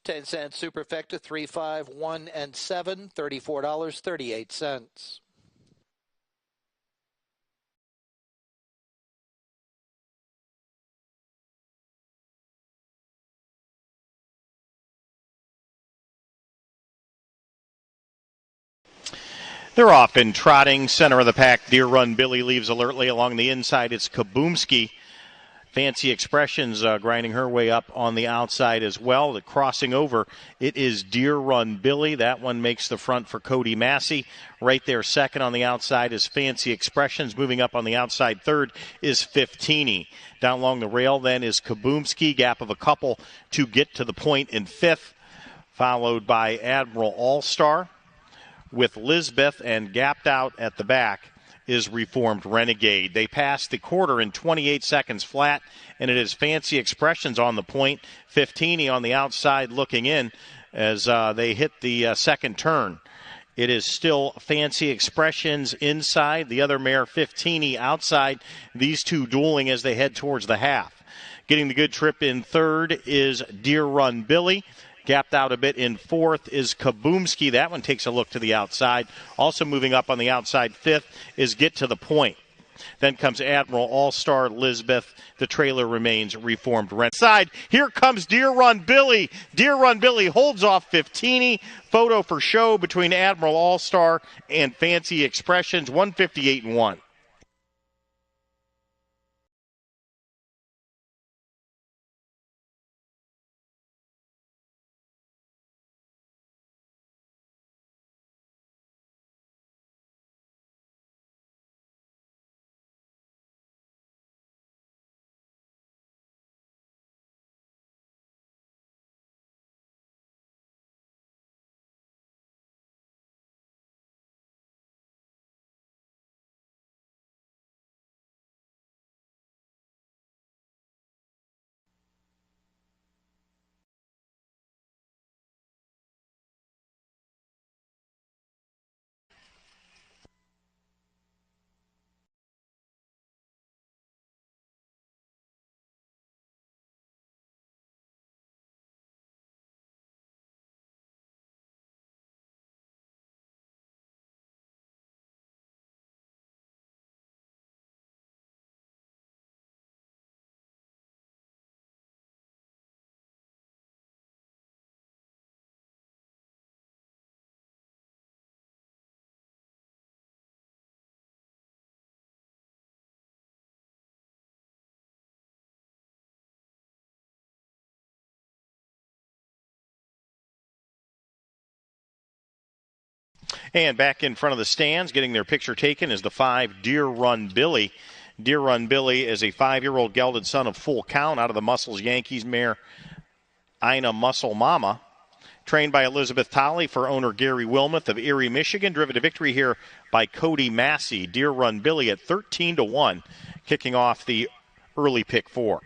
$0.10 Superfecta, 3, 5, 1, and 7, $34.38. They're off in trotting. Center of the pack, Deer Run Billy leaves alertly. Along the inside, it's Kaboomski. Fancy Expressions grinding her way up on the outside as well. The crossing over, it is Deer Run Billy. That one makes the front for Cody Massey. Right there, second on the outside is Fancy Expressions. Moving up on the outside, third is Fiftini. Down along the rail then is Kaboomski. Gap of a couple to get to the point in fifth, followed by Admiral All-Star. With Lisbeth, and gapped out at the back is Reformed Renegade. They passed the quarter in 28 seconds flat, and it is Fancy Expressions on the point. Fiftini on the outside looking in as they hit the second turn It is still Fancy Expressions inside, the other mare 15 outside. These two dueling as they head towards the half. Getting the good trip in third is Deer Run Billy. Gapped out a bit in fourth is Kaboomski. That one takes a look to the outside. Also moving up on the outside fifth is Get to the Point. Then comes Admiral All-Star Lisbeth. The trailer remains Reformed Rent. Side, here comes Deer Run Billy. Deer Run Billy holds off 15. Photo for show between Admiral All-Star and Fancy Expressions, 158-1. And back in front of the stands, getting their picture taken, is the 5 Deer Run Billy. Deer Run Billy is a 5-year-old gelded son of Full Count out of the Muscles Yankees mare Ina Muscle Mama. Trained by Elizabeth Tolley for owner Gary Wilmoth of Erie, Michigan. Driven to victory here by Cody Massey. Deer Run Billy at 13-1, kicking off the early pick 4.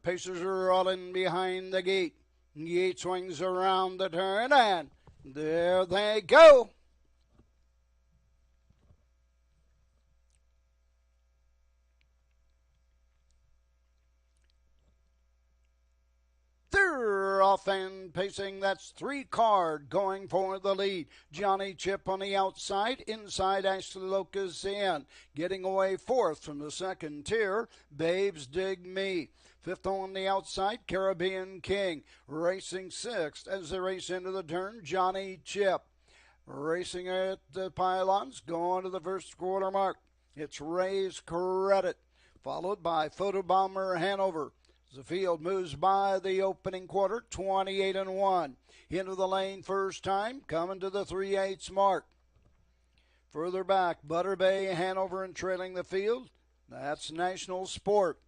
Pacers are all in behind the gate. Gate swings around the turn, and there they go. They're off and pacing. That's 3 card going for the lead. Johnny Chip on the outside. Inside, Ashley Locus in. Getting away fourth from the second tier. Babes Dig Me. Fifth on the outside, Caribbean King. Racing sixth as they race into the turn, Johnny Chip. Racing at the pylons, going to the first quarter mark. It's Ray's Credit, followed by Photobomber Hanover. The field moves by the opening quarter, 28-1. Into the lane first time, coming to the 3/8 mark. Further back, Butter Bay, Hanover, and trailing the field. That's National Sport.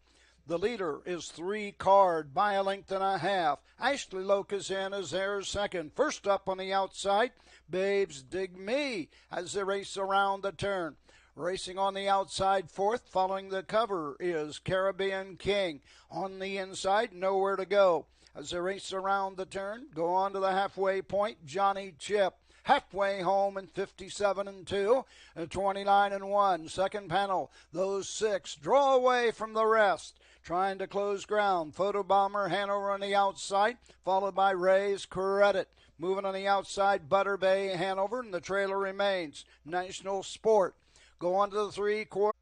The leader is 3 card by a length and a half. Ashley Locus in is there second. First up on the outside, Babes Dig Me as they race around the turn. Racing on the outside fourth, following the cover is Caribbean King. On the inside, Nowhere to Go. As they race around the turn, go on to the halfway point, Johnny Chip. Halfway home in 57-2, 29-1. Second panel, those 6 draw away from the rest. Trying to close ground, Photobomber Hanover on the outside, followed by Ray's Credit. Moving on the outside, Butter Bay Hanover, and the trailer remains National Sport. Go on to the 3 quarter.